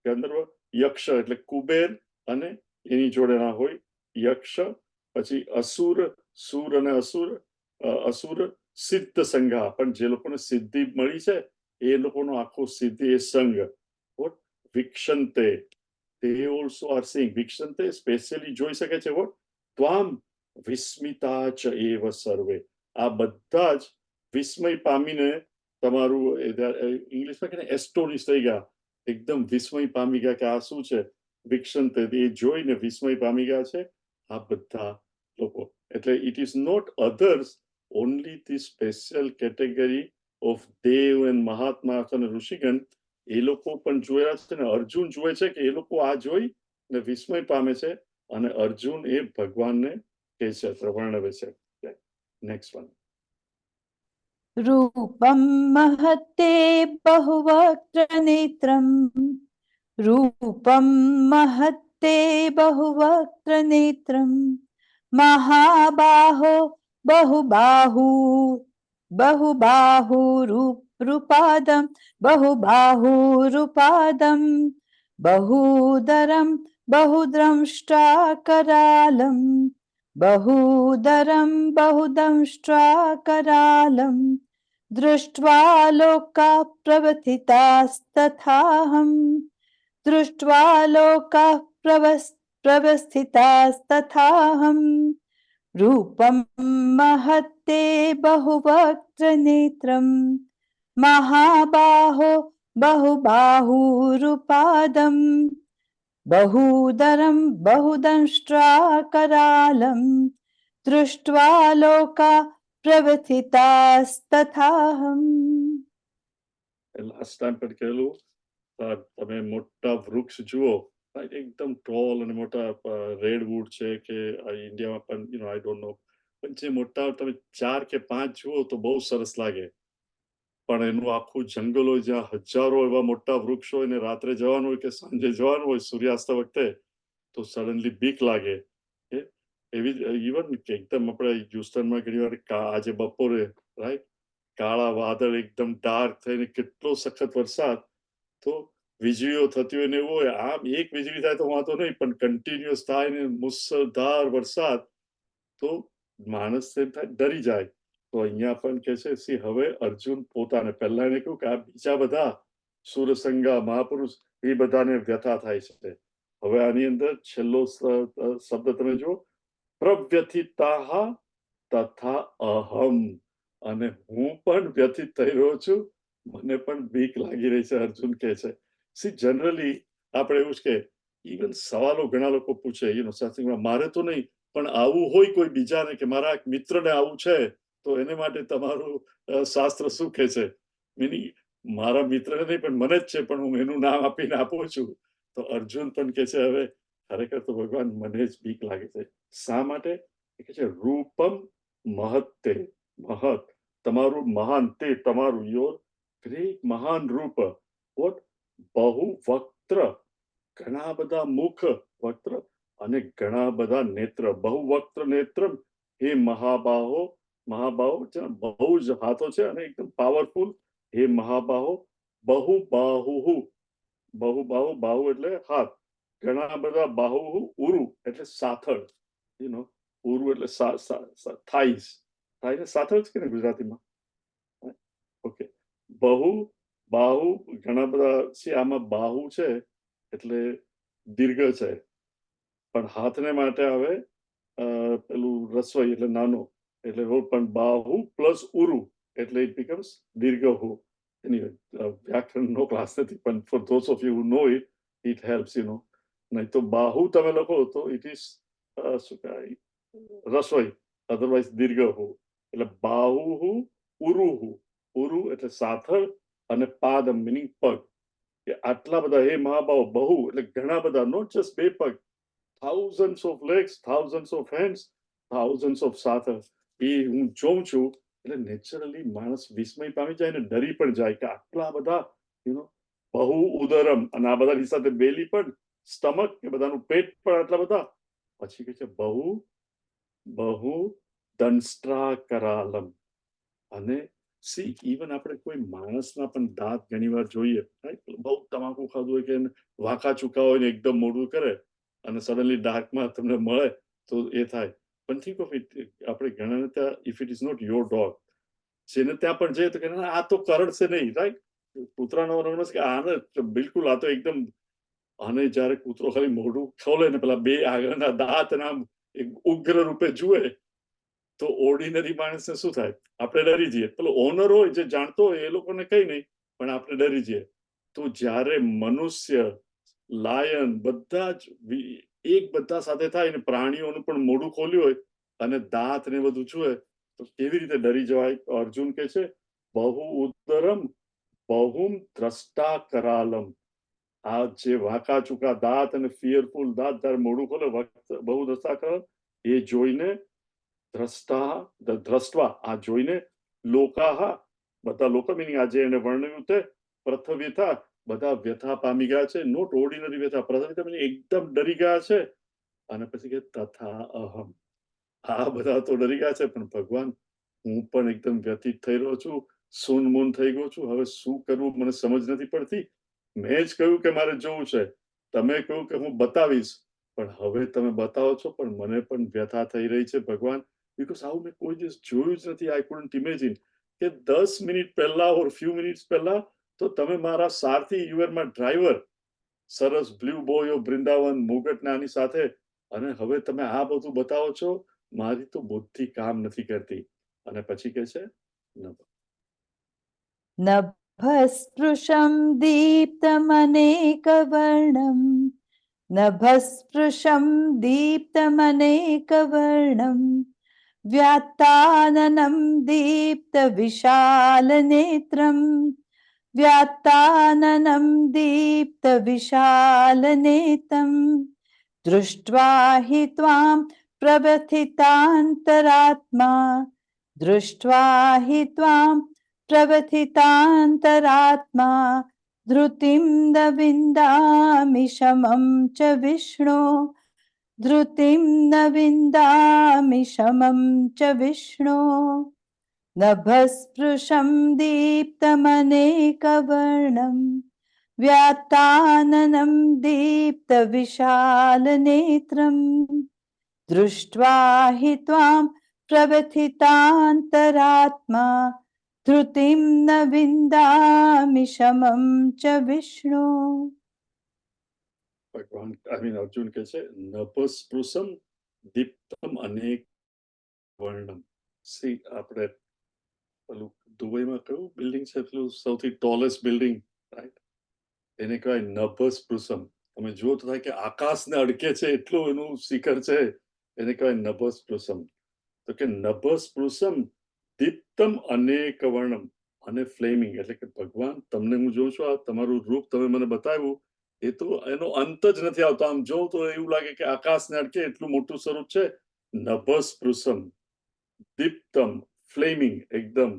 ગંધર્વ. યક્ષ એટલે કુબેર અને એની જોડેના હોય યક્ષ. પછી અસુર, સુર અને અસુર સિદ્ધ સંઘા, પણ જે લોકોને સિદ્ધિ મળી છે એ લોકોનો આખો સિદ્ધિ એ સંઘ. વોટ વિક્ષંતે, they also are seeing. વિક્ષંતે સ્પેશિયલી જોઈ શકે છે વોટ ત્વામ વિસ્મિતા ચ એવ સર્વે. આ બધા જ વિસ્મય પામીને તમારું ઇંગ્લિશમાં કે એસ્ટોનિશ થઈ ગયા, એકદમ વિસ્મય પામી ગયા કે આ શું છે. વિક્ષંતે એ જોઈને વિસ્મય પામી ગયા છે આ બધા લોકો. એટલે it is not others, only the special category of dev and mahatma અને ઋષિગણ. એ લોકો પણ જોયા છે ને અર્જુન જોવે છે કે એ લોકો આ જોઈ ને વિસ્મય પામે છે, અને અર્જુન એ ભગવાનને કહે છે, વર્ણવે છે. Next one. रूपं महत्ते बहुवक्त्र नेत्रम् रूपं महत्ते बहुवक्त्र नेत्रम् महाबाहो बहुबाहुरूपादं बहुबाहुरूपादं बहुदरं बहुद्रंष्ट्राकरालं बहुदंष्ट्राकरालं दृष्ट्वा लोकाः प्रवस्थितास्तथाहम् दृष्ट्वा लोकाः प्रवस्थितास्तथाहम् रूपं महत्ते बहुवक्त्र नेत्रम् महाबाहो बहुबाहुरूपादं बहुदरं बहुदंष्ट्राकरालं दृष्ट्वा लोकाः प्रवस्थितास्तथाहम्. લાસ્ટ ટાઈમ પણ કહેલું, તમે મોટા વૃક્ષ જુઓ, એકદમ ટોલ અને મોટા રેડવુડ છે કે ઇન્ડિયામાં પણ આઈ ડોન્ટ નો, પણ જે મોટા તમે 4 કે 5 જુઓ તો બહુ સરસ લાગે. પણ એનું આખું જંગલ હોય જ્યાં હજારો એવા મોટા વૃક્ષ હોય ને રાત્રે જવાનું હોય કે સાંજે જવાનું હોય સૂર્યાસ્ત વખતે, તો સડનલી બીક લાગે. એવી ઇવન કે એકદમ આપણે હ્યુસ્ટનમાં ઘણી વાર આજે બપોરે રાઈટ કાળા વાદળ એકદમ ડાર્ક થઈને કેટલો સખત વરસાદ, તો વીજળીઓ થતી હોય ને એવું હોય, આમ એક વીજળી થાય તો વાંધો નહીં, પણ કન્ટિન્યુઅસ થાય ને મુસળધાર વરસાદ, તો માણસ એમ થાય ડરી જાય. તો અહીંયા પણ કે છે હવે અર્જુન પોતાને, પહેલા એને કહ્યું કે આ બીજા બધા સુરસંગા મહાપુરુષ એ બધાને વ્યથા થાય છે. હવે આની અંદર છેલ્લો શબ્દ તમે જુઓ, પ્રવ્યથિતાહ તથા અહમ, અને હું પણ વ્યથિત થઈ રહ્યો છું, મને પણ બીક લાગી રહી છે, અર્જુન કહે છે. સી જનરલી આપણે એવું છે કે ઇવન સવાલો ઘણા લોકો પૂછે, સત્સંગમાં મારે તો નહીં, પણ આવું હોય કોઈ બીજાને કે મારા એક મિત્રને આવું છે, તો એને માટે તમારું શાસ્ત્ર શું કહે છે? મિનિંગ મારા મિત્રને નહીં પણ મને જ છે, પણ હું એનું નામ આપીને આપું છું. તો અર્જુન પણ કહે છે હવે ખરેખર તો ભગવાન મને જ બીક લાગે છે. શા માટે? કે છે રૂપમ મહત્તે, મહત તમારું મહાન, તે તમારું યોર ગ્રેટ મહાન રૂપ, વોટ બહુ વક્ત્ર, ઘણા બધા મુખ વક્ત્ર, અને ઘણા બધા નેત્ર, બહુ વક્ત્ર નેત્ર, હે મહાબાહો, મહાબાહો બહુ જ હાથો છે અને એકદમ પાવરફુલ, હે મહાબાહો, બહુ બાહુ, બહુ બાહુ, બાહુ એટલે હાથ, ઘણા બધા બાહુ, ઉરુ એટલે સાથળ, ઉરુ એટલે થાઈસ, થાઈ સાથળ છે ને ગુજરાતીમાં. ઓકે, બહુ બાહુ, ઘણા બધા છે, આમાં બાહુ છે એટલે દીર્ઘ છે, પણ હાથને માટે આવે પેલું રસોઈ એટલે નાનો, એટલે પણ બાહુ પ્લસ ઉરુ એટલે ઇટ બીકમ્સ દીર્ઘ. Anyway, વ્યાકરણનો ક્લાસ નથી, પણ for those of you who know it helps, નહીં તો બાહુ તમે લખો તો ઇટ ઇઝ શું કહેવાય, રસોઈ, અધરવાઇઝ દીર્ઘ, એટલે બાહુ ઉરુહુ, ઉરુ એટલે સાથળ, અને પાદમ મિનિંગ પગ, કે આટલા બધા, હે મહાબાહુ, બહુ એટલે ઘણા બધા, નોટ જસ્ટ બે પગ, thousands of legs, thousands of hands, thousands of સાથળ. એ હું જોઉં છું એટલે નેચરલી માણસ વિસ્મય પામી જાય ને ડરી પણ જાય કે આટલા બધા, બહુ ઉદરમ, અને આ બધાની સાથે બેલી પણ, સ્ટમક, કે બધાનું પેટ પણ આટલા બધા. પછી કે છે બહુ બહુ દંષ્ટ્રા કરાલમ, અને સી ઇવન આપણે કોઈ માણસના પણ દાંત ઘણી વાર જોઈએ, બહુ તમાકુ ખાધું હોય કે વાંકા ચૂકા હોય ને એકદમ મોડું કરે, અને સડનલી ડાર્કમાં તમને મળે તો એ થાય. પણ થિંક ઓફ ઇટ, આપણે ઘણાને ત્યાં, if it is not your dog, જેને ત્યાં પણ જઈએ તો કે આ તો કરડશે નહીં, રાઈટ? કૂતરાનો રમણ કે આને બિલકુલ, આ તો એકદમ, અને જયારે કૂતરો ખાલી મોઢું ખોલે ને પેલા બે આગળના દાંત નામ ઉગ્ર રૂપે જુએ, તો ઓર્ડિનરી માણસને શું થાય? આપણે ડરી જઈએ. પેલો ઓનર હોય જે જાણતો હોય એ લોકોને કઈ નહીં, પણ આપણે ડરી જઈએ. તો જ્યારે મનુષ્ય, લાયન, બધા જ એક બધા સાથે થાય ને પ્રાણીઓનું પણ મોઢું ખોલ્યું હોય અને દાંત ને બધું જુએ, તો કેવી રીતે ડરી જવાય? અર્જુન કે છે બહુ ઉદરમ બહુમ દ્રષ્ટા કરાલમ, આ જે વાંકા ચૂકા દાંત અને ફિયરફુલ દાંત જ્યારે મોઢું ખોલે, બહુ દ્રષ્ટા કરાલમ, એ જોઈને દ્રષ્ટવા, આ જોઈને, લોકાહા, બધા લોકો, મિનિંગ આજે એને વર્ણવ્યું તે, પ્રથવ્યથા, બધા વ્યથા પામી ગયા છે, નોટ ઓર્ડિનરી વ્યથા, પ્રથવ્યથા એકદમ ડરી ગયા છે. અને પછી કે તથા અહમ, આ બધા તો ડરી ગયા છે, પણ ભગવાન હું પણ એકદમ વ્યથિત થઈ રહ્યો છું, સૂનમૂન થઈ ગયો છું, હવે શું કરવું મને સમજ નથી પડતી. મેં જ કહ્યું કે મારે જોવું છે, તમે કહ્યું કે હું બતાવીશ, પણ હવે તમે બતાવો છો, પણ મને પણ વ્યથા થઈ રહી છે ભગવાન, બીકોઝ આવું મેં કોઈ દિવસ જોયું જ નથી. આઈ કુડન્ટ ઇમેજિન કે 10 મિનિટ પહેલા ઓર ફ્યુ મિનિટ્સ પહેલા તો તમે મારા સારથી, યુ આર માય ડ્રાઈવર, સરસ બ્લુ બોય ઓફ વૃંદાવન, મુગટ નાની સાથે, અને હવે તમે આ બધું બતાવો છો, મારી તો બુદ્ધિ કામ નથી કરતી. અને પછી કે છે નભસ્પૃશમ દીપ્તમનેકવર્ણમ, નભસ્પૃશમ દીપ્તમનેકવર્ણમ, વ્યાત્તાનનમ દીપ્તવિશાલનેત્રમ, વ્યાત્તાનનમ દીપ્તવિશાલનેત્રમ, દૃષ્ટ્વા હિ ત્વાં પ્રવ્યથિતાંતરાત્મા, દૃષ્ટ્વા હિ ત્વાં પ્રવ્યથિતાંતરાત્મા, ધૃતિમ ન વિન્દામિ શમં ચ વિષ્ણો, ધૃતિમ ન વિન્દામિ શમં ચ વિષ્ણો. नभस्पृशं दीप्तमनेकवर्णं व्यात्ताननं दीप्तविशालनेत्रं दृष्ट्वा हि त्वां प्रव्यथितान्तरात्मा धृतिं न विन्दामि शमं च विष्णु. ભગવાન અર્જુન કહે છે નભસ્પૃશમ દીપ્તમ અનેક વર્ણમ. સી આપણે પેલું દુબઈમાં કયું બિલ્ડિંગ છે પેલું સૌથી ટોલેસ્ટ બિલ્ડિંગ, રાઈટ? એને કહેવાય નભસ્પૃશમ. તમે જુઓ તો થાય કે આકાશને અડકે છે એટલું એનું શિખર છે, એને કહેવાય નભસ્પૃશમ. તો કે નભસ્પૃશમ દીપ્તમ અનેક વર્ણમ અને ફ્લેમિંગ, એટલે કે ભગવાન તમને હું જોઉં છું, આ તમારું રૂપ તમે મને બતાવ્યું, એ તો એનો અંત જ નથી આવતો. આમ જોઉં તો એવું લાગે કે આકાશને અડકે એટલું મોટું સ્વરૂપ છે. નભસ્પૃશમ દીપ્તમ ફ્લેમિંગ એકદમ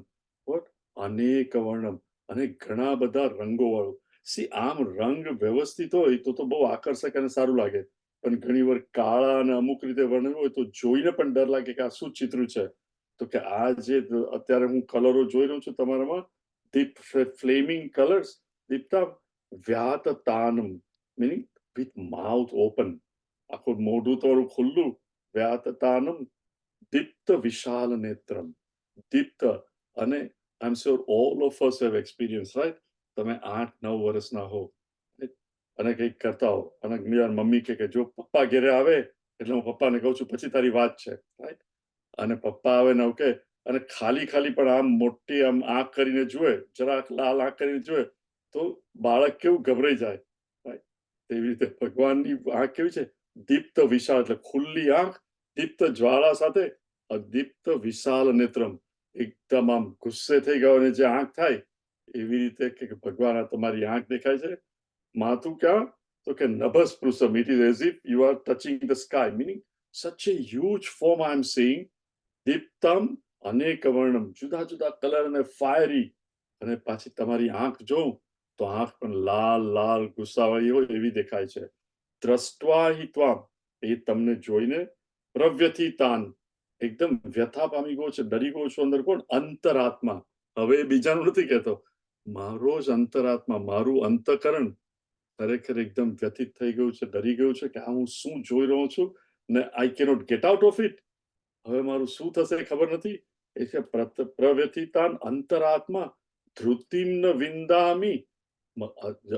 વોટ અનેક વર્ણમ અને ઘણા બધા રંગો વાળું. સી આમ રંગ વ્યવસ્થિત હોય તો બહુ આકર્ષક અને સારું લાગે, પણ ઘણી વાર કાળા અને અમુક રીતે વર્ણવ્યું હોય તો જોઈને પણ ડર લાગે કે આ શું ચિત્ર છે. તો કે આ જે અત્યારે હું કલરો જોઈ રહ્યો છું તમારામાં, દીપ ફ્લેમિંગ કલર્સ, દીપ્તા વ્યાતતાનમ મીનિંગ વિથ માઉથ ઓપન, આખું મોઢું તમારું ખુલ્લું, વ્યાતતાનમ દીપ્ત વિશાલ નેત્રમ, દીપ્ત. અને I am sure all of us have experience, right? તમે 8-9 વર્ષના હો અને કંઈક કરતા હો અને મમ્મી કે જો પપ્પા ઘેરે આવે એટલે હું પપ્પાને કહું છું પછી તારી વાત છે, રાઈટ? અને પપ્પા આવે ને કે અને ખાલી પણ આમ મોટી આમ આંખ કરીને જુએ, જરાક લાલ આંખ કરીને જુએ તો બાળક કેવું ગભરાઈ જાય, રાઈટ? તેવી રીતે ભગવાનની આંખ કેવી છે? દીપ્ત વિશાળ, એટલે ખુલ્લી આંખ, દીપ્ત જ્વાળા સાથે દીપ્ત વિશાલ નેત્રમ, એકદમ આમ ગુસ્સે થઈ ગયો અને જે આંખ થાય એવી રીતે કે ભગવાન આ તમારી આંખ દેખાય છે. માથું ક્યાં? તો કે નભસ્પૃશમ, it is as if you are touching the sky, meaning such a huge form I am seeing. દીપ્તમ અનેક વર્ણમ, જુદા જુદા કલર અને ફાયરી. અને પાછી તમારી આંખ જોઉં તો આંખ પણ લાલ ગુસ્સાવાળી હોય એવી દેખાય છે. દ્રષ્ટવા હિ ત્વામ, એ તમને જોઈને પ્રવ્યથિતાન, એકદમ વ્યથા પામી ગયો છે, ડરી ગયો છું અંદર. કોણ? અંતરાત્મા. હવે બીજાનું નથી કહેતો, મારો જ અંતરાત્મા, મારું અંતકરણ ખરેખર એકદમ વ્યથિત થઈ ગયું છે, ડરી ગયું છે કે આ હું શું જોઈ રહ્યો છું ને I cannot get out of it. હવે મારું શું થશે ખબર નથી. એટલે પ્રવ્યથિતાન અંતરાત્મા ધૃતિમ ન વિંદામી.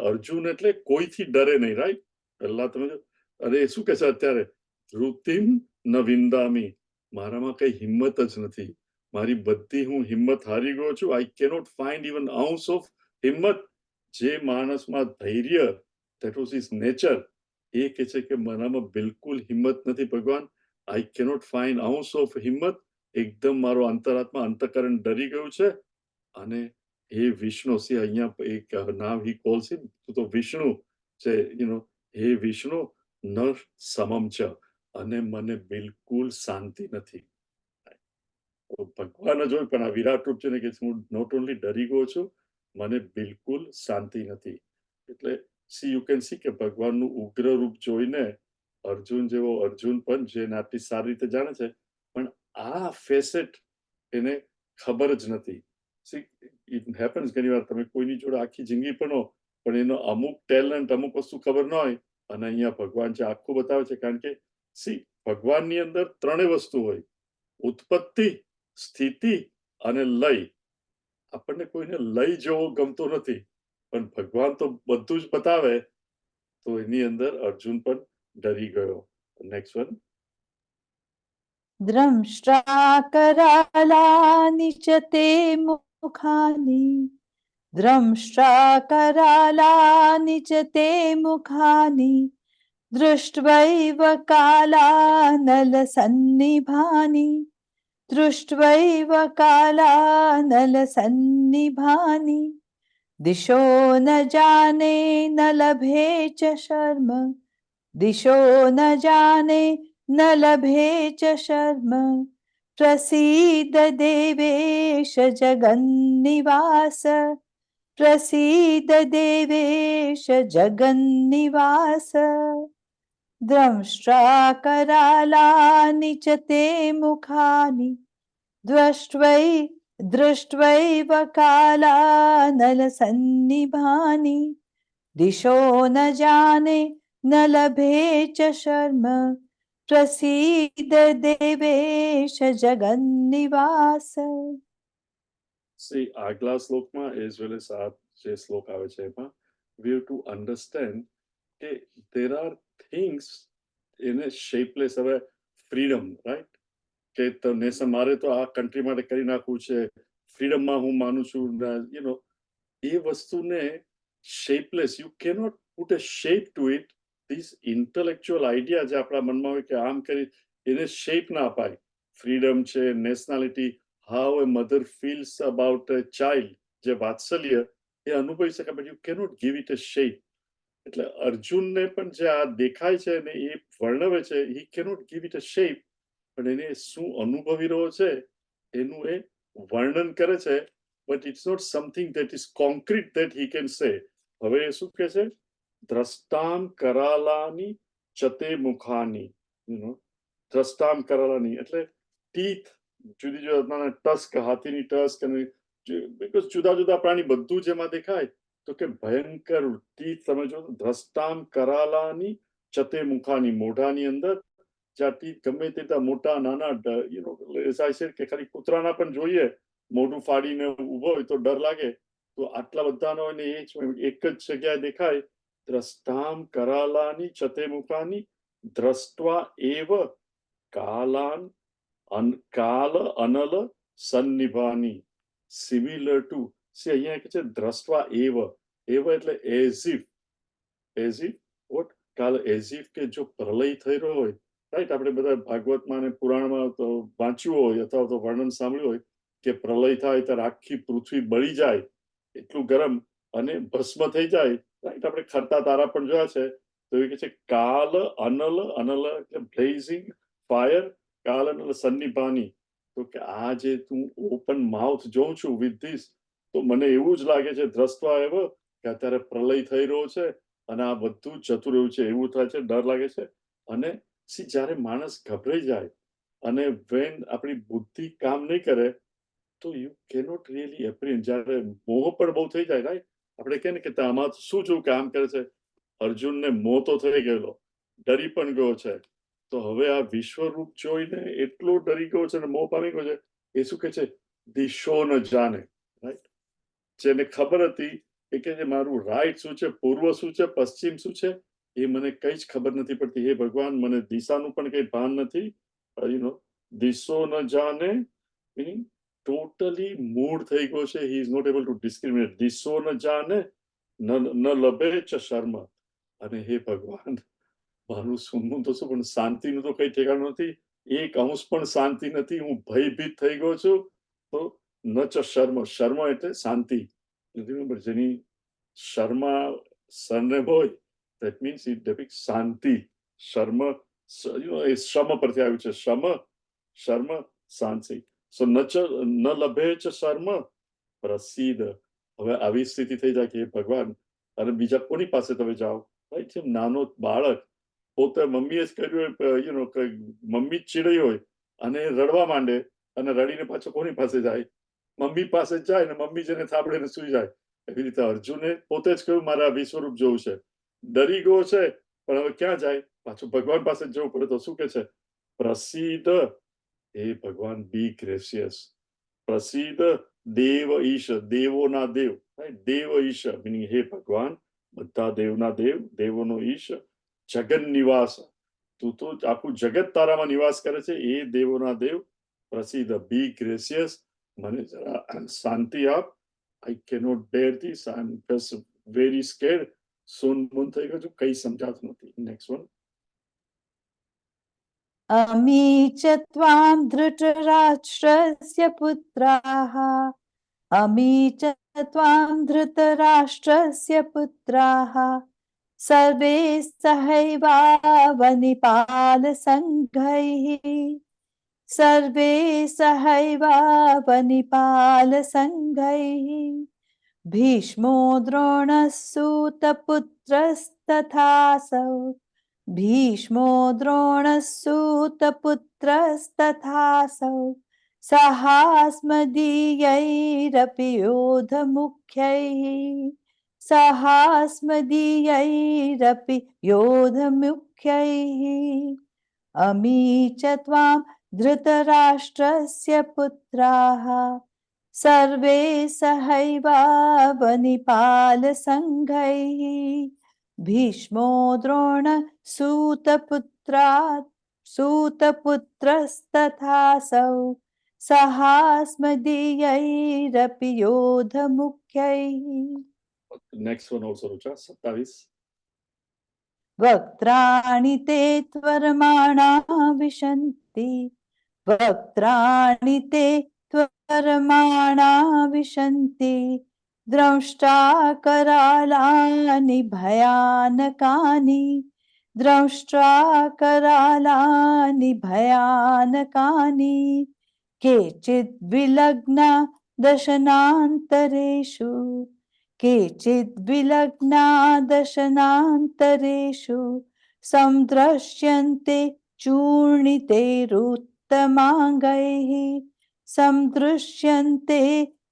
અર્જુન એટલે કોઈથી ડરે નહીં, રાઈટ? પહેલા તમે અરે શું કે છે અત્યારે? ધૃતિમ ન વિંદામી, મારામાં કઈ હિંમત જ નથી, મારી બધી હું હિંમત હારી ગયો છું. I cannot find even ounce of હિંમત. જે માણસમાં ધૈર્ય, ધેટ વોઝ હિઝ નેચર, એ કે છે કે મારામાં બિલકુલ હિંમત નથી ભગવાન. I cannot find ounce of હિંમત. એકદમ મારો અંતરાત્મા, અંતકરણ ડરી ગયું છે. અને હે વિષ્ણુ, સી અહીંયા એક નામ હી કોલ્સ હિમ, તો વિષ્ણુ છે, હે વિષ્ણુ ન સમમ છે, અને મને બિલકુલ શાંતિ નથી. ભગવાન જ હોય પણ આ વિરાટ રૂપ છે ને કે હું નોટ ઓનલી ડરી ગયો છું, મને બિલકુલ શાંતિ નથી. એટલે સી યુ કેન સી કે ભગવાનનું ઉગ્ર રૂપ જોઈને અર્જુન જેવો અર્જુન પણ જેને આટલી સારી રીતે જાણે છે, પણ આ ફેસેટ એને ખબર જ નથી. સી ઇટ હેપન્સ ઘણી વાર તમે કોઈની જોડે આખી જિંદગી પણ હો, પણ એનો અમુક ટેલેન્ટ, અમુક વસ્તુ ખબર ન હોય, અને અહીંયા ભગવાન જે આખું બતાવે છે. કારણ કે સી ભગવાનની અંદર ત્રણેય વસ્તુ હોય: ઉત્પત્તિ, સ્થિતિ અને લય. આપણને કોઈને લય જેવો ગમતો નથી, પણ ભગવાન તો બધું જ બતાવે. તો એની અંદર અર્જુન પણ ડરી ગયો. Next one. દ્રંષ્ટ્રાકરાલાનિ ચ તે મુખાનિ, દ્રંષ્ટ્રાકરાલાનિ ચ તે મુખાનિ દૃષ્ટ્વૈવ કાલાનલસન્નિભાનિ, દૃષ્ટ્વૈવ કાલાનલસન્નિભાનિ દિશો ન જાને ન લભે ચ શર્મ, દિશો ન જાને ન લભે ચ શર્મ પ્રસીદ દેવેશ જગન્નિવાસ, પ્રસીદ દેવેશ જગન્નિવાસ. દ્રંષ્ટ્રાકરાલાનિ ચ તે મુખાનિ, દ્રષ્ટ્વૈ दृष्ट्वैव कालानलसन्निभानि दिशो न जाने न लभे च शर्म प्रसीद देवेश जगन्निवास. See, આગલા શ્લોકમાં as well as આ જે શ્લોક આવે છે એમાં we have to understand કે there are things in a shapeless હવે freedom, right? કે તને મારે તો આ કન્ટ્રી માટે કરી નાખવું છે, ફ્રીડમમાં હું માનું છું, you know, એ વસ્તુને shapeless, you cannot put a shape to it. This intellectual idea જે આપણા મનમાં હોય કે આમ કરી એને શેપ ના અપાય. ફ્રીડમ છે, nationality, how A mother feels about a child, જે વાત્સલ્ય એ અનુભવી શકાય, but you cannot give it a shape. એટલે અર્જુનને પણ જે આ દેખાય છે ને એ વર્ણવે છે, હી cannot give it a shape, પણ એને શું અનુભવી રહ્યો છે એનું એ વર્ણન કરે છે. but it's not something that is concrete that he can say. હવે શું કહે છે? દ્રષ્ટામ કરાલાની ચતે મુખાની, you know, દ્રષ્ટામ કરાલાની એટલે ટીથ, જુદી જુદા ટસ્ક, હાથીની ટસ્ક, અને બીકોઝ જુદા જુદા પ્રાણી બધું જેમાં દેખાય તો કે ભયંકર ટીથ તમે જો, દ્રષ્ટામ કરાલાની ચતે મુખાની, મોઢાની અંદર જ્યાં ટીથ ગમે તેટલા મોટા નાના, યુ નો, કે ખાલી કૂતરાના પણ જોઈએ મોઢું ફાડીને ઉભો હોય તો ડર લાગે, તો આટલા બધાનો એને એક જ જગ્યાએ દેખાય. દ્રષ્ટામ કરાલાની ચતે મુખાની દ્રષ્ટવા એવ કાલાન કાલ અનલ સન્નિભાની સિમિલર ટુ. અહીંયા કે છે દ્રષ્ટવા એવ, એવ એટલે એઝ ઇફ, વોટ કાલ એઝ ઇફ, કે જો પ્રલય થઈ રહ્યો હોય, રાઈટ, આપણે બધા ભાગવતમાં અને પુરાણમાં તો વાંચ્યું હોય અથવા તો વર્ણન સાંભળ્યું હોય કે પ્રલય થાય ત્યારે આખી પૃથ્વી બળી જાય, એટલું ગરમ, અને ભસ્મ થઈ જાય, રાઈટ. આપણે ખરતા તારા પણ જોયા છે. તો એ કે છે કાલ અનલ, અનલ એટલે બ્લેઝિંગ ફાયર, કાલ અનલ સન્નિભાની. તો કે આ જે તું ઓપન માઉથ જોઉં છું વિથ ધીસ, તો મને એવું જ લાગે છે દ્રષ્ટવા એવો કે અત્યારે પ્રલય થઈ રહ્યો છે અને આ બધું જતું રહ્યું છે એવું થાય છે, ડર લાગે છે. અને જ્યારે માણસ ગભરાઈ જાય અને વેન આપણી બુદ્ધિ કામ નહીં કરે તો યુ કેનોટ રિયલી એપ્રિહેન્ડ. જ્યારે મોહ પણ બહુ થઈ જાય, રાઈટ, આપણે કહે ને કે આમાં શું છું કામ કરે છે. અર્જુનને મોહ તો થઈ ગયેલો, ડરી પણ ગયો છે, તો હવે આ વિશ્વરૂપ જોઈને એટલો ડરી ગયો છે અને મોહ પામી ગયો છે. એ શું કે છે? દિશો ન જાણે, રાઈટ. જેને ખબર હતી એ કે છે મારું રાઈટ શું છે, પૂર્વ શું છે, પશ્ચિમ શું છે, એ મને કઈ જ ખબર નથી પડતી. હે ભગવાન, મને દિશાનું પણ કઈ ભાન નથી. યુ નો, દિશો ન જાણે મીનિંગ ટોટલી મૂળ થઈ ગયો છે. He is not able to discriminate. દિશો ન જાણે ન લભે ચ શર્મ. અને હે ભગવાન, મારું સુનનું તો શું, પણ શાંતિનું તો કઈ ઠેકાણું નથી. એક અંશ પણ શાંતિ નથી. હું ભયભીત થઈ ગયો છું. તો ન ચ શર્મ, શર્મ એટલે શાંતિ. રિમેમ્બર, જેની શર્મા સરનેમ હોય that means it depicts શાંતિ. શર્મ, એ શ્રમ પરથી આવ્યું છે. શર્મ શાંતિ. સો ન લભે ચ શર્મ પ્રસિદ્ધ. હવે આવી સ્થિતિ થઈ જાય કે ભગવાન, અને બીજા કોની પાસે તમે જાઓ, રાઈટ. જેમ નાનો બાળક પોતે મમ્મીએ જ કર્યું હોય, યુ નો, મમ્મી જ ચીડાઈ હોય અને રડવા માંડે અને રડીને પાછો કોની પાસે જાય? મમ્મી પાસે જ જાય ને મમ્મી જેને થાબડીને સુઈ જાય. એવી રીતે અર્જુને પોતે જ કહ્યું મારે આ વિશ્વરૂપ જોવું છે, ડરી ગયો છે, પણ હવે ક્યાં જાય? પાછું ભગવાન પાસે જવું પડે. તો શું કે છે? પ્રસિદ્ધ, હે ભગવાન, બી ગ્રેસિયસ. પ્રસિદ્ધ દેવ ઈશ, દેવોના દેવ, દેવ ઈશ મીનિંગ હે ભગવાન, બધા દેવના દેવ, દેવોનો ઈશ, જગન નિવાસ, તું તો આખું જગત તારામાં નિવાસ કરે છે, એ દેવોના દેવ. પ્રસિદ્ધ, બી ગ્રેસિયસ, મને જરા શાંતિ આપ. I cannot bear this, I am just very scared. સોન મૂન થઈ ગયું છું, કઈ સમજાતું નથી. Next one. अमी च त्वां धृतराष्ट्रस्य पुत्राः अमी च त्वां धृतराष्ट्रस्य पुत्राः सर्वे सहैवावनिपालसङ्घैः सर्वे सहैवावनिपालसङ्घैः भीष्मो द्रोणः सूतपुत्रस्तथासौ भीष्मो द्रोणः सूतपुत्रस्तथासौ सहास्मदीयैरपि योधमुख्यैः सहास्मदीयैरपि योधमुख्यैः अमी च त्वां धृतराष्ट्रस्य पुत्राः सर्वे सहैवावनिपालसङ्घैः भीष्मो Drona सूतपुत्रस्तथासौ सहास्मदीयैरपि योधमुख्यैः Next one also, Rucha, 27. वक्त्राणि ते त्वरमाणा विशन्ति वक्त्राणि ते त्वरमाणा विशन्ति द्रंष्ट्राकरालानि भयानकानि द्रंष्ट्राकरालानि भयानकानि केचिद् विलग्ना दशनान्तरेषु केचिद् विलग्ना दशनान्तरेषु संदृश्यन्ते चूर्णितैरुत्तमाङ्गैः संदृश्यन्ते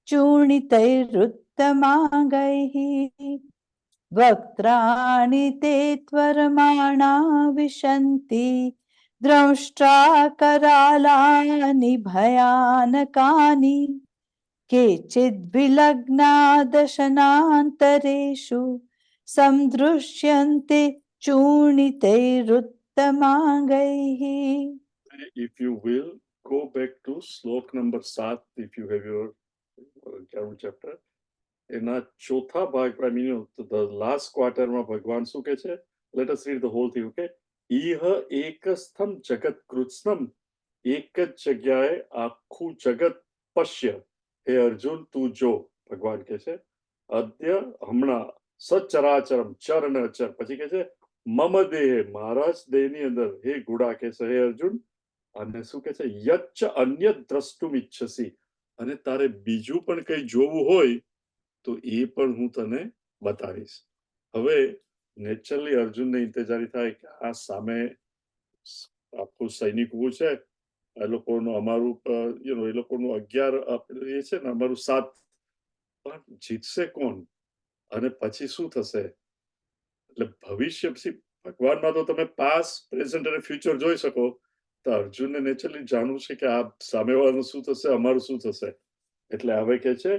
चूर्णितैरुत्तमाङ्गैः वक्त्राणि ते त्वरमाणा विशन्ति द्रंष्ट्राकरालानि भयानकानि केचिद् विलग्ना दशनान्तरेषु संदृश्यन्ते चूर्णितैरुत्तमाङ्गैः. If you will, go back to slok number 7 if you have your Gyaru chapter. એના ચોથા ભાગ, I mean, the last quarter માં ભગવાન શું કહે છે? Let us read the whole thing, okay? ઈહ એકસ્થમ જગત કૃત્સ્નમ, એક જ જગ્યાએ આખું જગત પશ્ય. હે અર્જુન, તું જો, ભગવાન કહે છે. અદ્ય, હમણાં, સચરાચરમ, ચર અને અચર. પછી કહે છે મમ દેહ, મારા જ દેહની અંદર. હે ગુડા કહે છે, હે અર્જુન. અને શું કહે છે? યચ્ચ અન્ય દ્રષ્ટુમ ઈચ્છસી. અને તારે બીજું પણ કંઈ જોવું હોય તો એ પણ હું તને બતાવીશ. હવે નેચરલી અર્જુનને ઇંતજારી થાય કે આ સામે આખું સૈનિક ઉભું છે, એ લોકોનું અમારું એ લોકોનું 11 એ છે ને, અમારું 7, પણ જીતશે કોણ અને પછી શું થશે? એટલે ભવિષ્ય પછી ભગવાનમાં તો તમે પાસ્ટ, પ્રેઝન્ટ અને ફ્યુચર જોઈ શકો. તો અર્જુનને નેચરલી જાણવું છે કે આ સામેવાળાનું શું થશે, અમારું શું થશે. એટલે હવે કે છે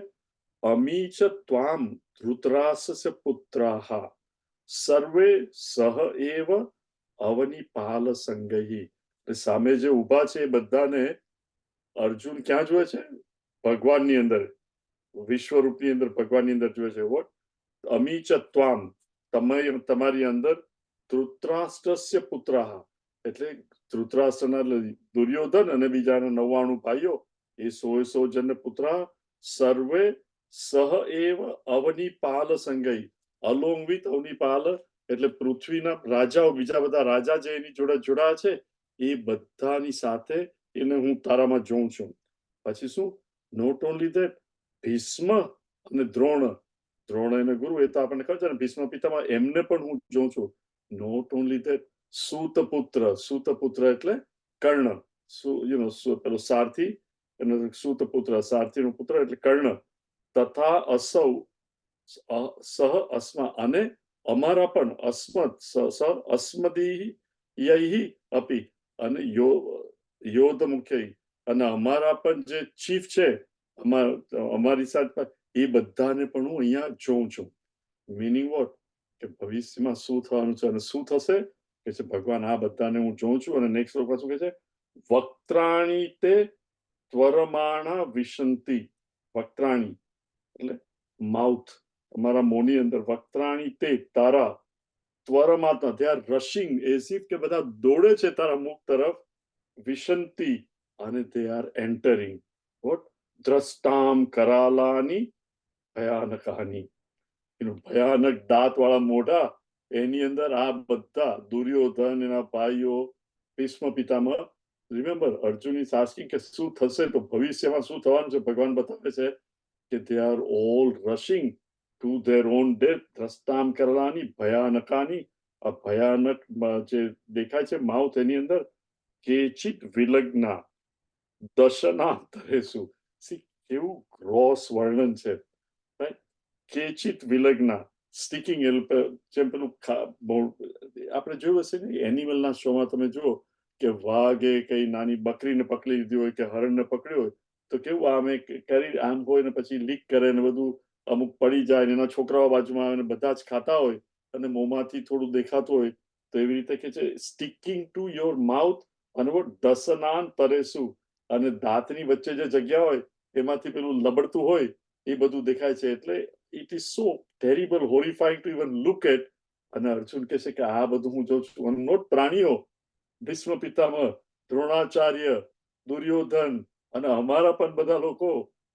અમી ચ ત્વામ ધૃતરાષ્ટ્રસ્ય પુત્રાઃ સર્વે સહ એવ અવનિપાલ સંગૈઃ. સામે જે ઊભા છે એ બધાને અર્જુન ક્યાં જુએ છે? ભગવાનની અંદર, વિશ્વરૂપની અંદર, ભગવાનની અંદર જુએ છે. વોટ? અમી ચ ત્વામ, તમારી અંદર ધૃતરાષ્ટ્રસ્ય પુત્રાઃ, એટલે ધૃતરાષ્ટ્રના દુર્યોધન અને બીજાના 99 ભાઈઓ, એ 100 જન પુત્રા સર્વે સહ એવ અવનિપાલ સંગઈ, અલોંગ વિથ અવનિપાલ, એટલે પૃથ્વીના રાજાઓ, બીજા બધા રાજા જે એની જોડે જોડા છે, એ બધાની સાથે એને હું તારામાં જોઉં છું. પછી શું? નોટ ઓનલી ધેટ, ભીષ્મ અને દ્રોણ અને ગુરુ, એ તો આપણને ખબર છે ને, ભીષ્મ પિતામાં, એમને પણ હું જોઉં છું. નોટ ઓનલી ધેટ, સૂતપુત્ર એટલે કર્ણ, પેલો સારથી, એનો સૂતપુત્ર, સારથીનો પુત્ર એટલે કર્ણ. તથા અસૌ સહ અસ્મા, અને અમારા પણ અસ્મદ સહ અસ્મદીયૈ અપી, અને યોધ મુખ્ય, અને અમારા પણ જે ચીફ છે અમારી સાથે, એ બધાને પણ હું અહીંયા જોઉં છું. Meaning what? કે ભવિષ્યમાં શું થવાનું છે અને શું થશે કે છે ભગવાન આ બધાને હું જોઉં છું. અને નેક્સ્ટ શ્લોકમાં શું કહે છે? વક્ત્રાણી તે ત્વરમાણા વિશંતિ. વક્ત્રાણી એટલે માઉથ, તમારા મોની અંદર. વક્ત્રાણી તે, તારા, ત્વરમાતા, they are rushing as if કે બધા દોડે છે તારા મુખ તરફ. વિશંતિ, અને they are entering. what? દ્રષ્ટામ કરાલાની ભયાનકાની, ભયાનક દાંત વાળા મોઢા, એની અંદર આ બધા દુર્યોધન, એના ભાઈઓ, Bhishma Pitamah. Remember, Arjun is asking કે શું થશે, તો ભવિષ્યમાં શું થવાનું છે ભગવાન બતાવે છે કે they are all rushing to their own death. દ્રષ્ટામ કરલાની ભયાનકાની, આ ભયાનક જે દેખાય છે માઉથ, એની અંદર કેચિત વિલગ્ના, દશનાંતરેષુ. સી કેવું ગ્રોસ વર્ણન છે, right? કેચિત વિલગ્ના, સ્ટીકિંગ જેમ પેલું આપણે જોયું હશે ને એનિમલના શોમાં તમે જુઓ કે વાઘે કઈ નાની બકરીને પકડી લીધી હોય કે હરણને પકડ્યો હોય તો કેવું આમે કરી આમ હોય ને પછી લીક કરે ને બધું અમુક પડી જાય ને એના છોકરાઓ બાજુમાં આવે ને બધા જ ખાતા હોય અને મોંમાંથી થોડું દેખાતું હોય તો એવી રીતે કે છે સ્ટીકિંગ ટુ યોર માઉથ અને દશનાંતરેષુ, અને દાંતની વચ્ચે જે જગ્યા હોય એમાંથી પેલું લબડતું હોય એ બધું દેખાય છે. એટલે it is so terrible, horrifying to even look at. અને અર્જુન કહે છે કે આ બધું હું જોઉં છું, નોટ પ્રાણીઓ, ભીષ્મ પિતામહ, દ્રોણાચાર્ય, દુર્યોધન અને અમારા પણ બધા લોકો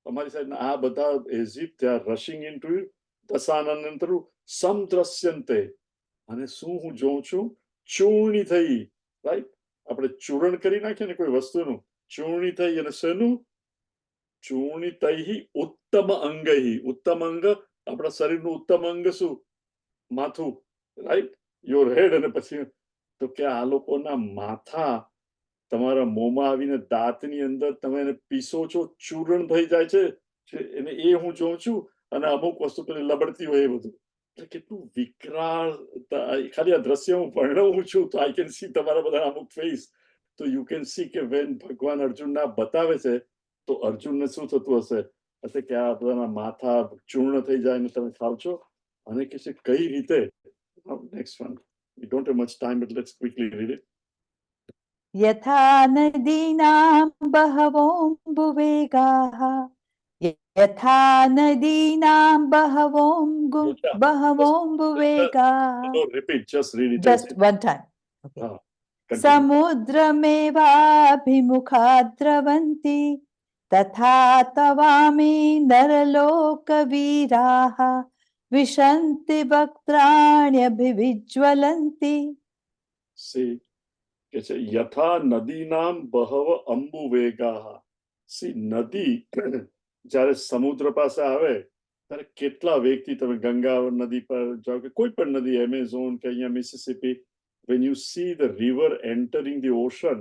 અમારી સાઈડ આ બધા as if they are rushing into દશાનંતરુ સમદ્રશ્યંતે. અને શું હું જોઉં છું? ચૂર્ણી થઈ, રાઈટ? આપણે ચૂર્ણ કરી નાખીએ ને કોઈ વસ્તુનું, ચૂર્ણી થઈ અને શેનું? ચૂર્ણિતૈ ઉત્તમ અંગૈ. ઉત્તમ અંગ આપણા શરીરનું ઉત્તમ અંગ શું? માથું, રાઈટ? યોર હેડ. અને પછી તો કે આ લોકોના માથા તમારા મોંમાં આવીને દાંતની અંદર તમે એને પીસો છો, ચૂર્ણ થઈ જાય છે એને, એ હું જોઉં છું. અને અમુક વસ્તુ પેલી લબડતી હોય એ બધું. એટલે કેટલું વિકરાળ, ખાલી આ દ્રશ્ય હું વર્ણવું છું તો આઈ કેન સી તમારા બધા અમુક ફેસ. તો યુ કેન સી કે વેન ભગવાન અર્જુનના બતાવે છે તો અર્જુનને શું થતું હશે? હશે કે આ બધાના માથા ચૂર્ણ થઈ જાય ને તમે ખાવ છો. અને કે છે કઈ રીતે? Next one, we don't have much time, but let's quickly read it. यथा नदीनां बहवोऽम्बुवेगाः, यथा नदीनां Yeah. बहवोऽम्बुवेगाः. No, repeat, just read it. Just one time. Okay. Continue. समुद्रमेवाभिमुखा द्रवन्ति, तथा तवामि नरलोकवीराः, विशन्ति वक्त्राण्यभिविज्वलन्ति. See, કે છે યથા નદીનામ બહવ અંબુવેગાહ. સી નદી જ્યારે સમુદ્ર પાસે આવે ત્યારે કેટલા વેગથી, તમે ગંગા નદી પર જાઓ કે કોઈ પણ નદી, એમેઝોન કે અહીંયા Mississippi, when you see the river entering the ocean,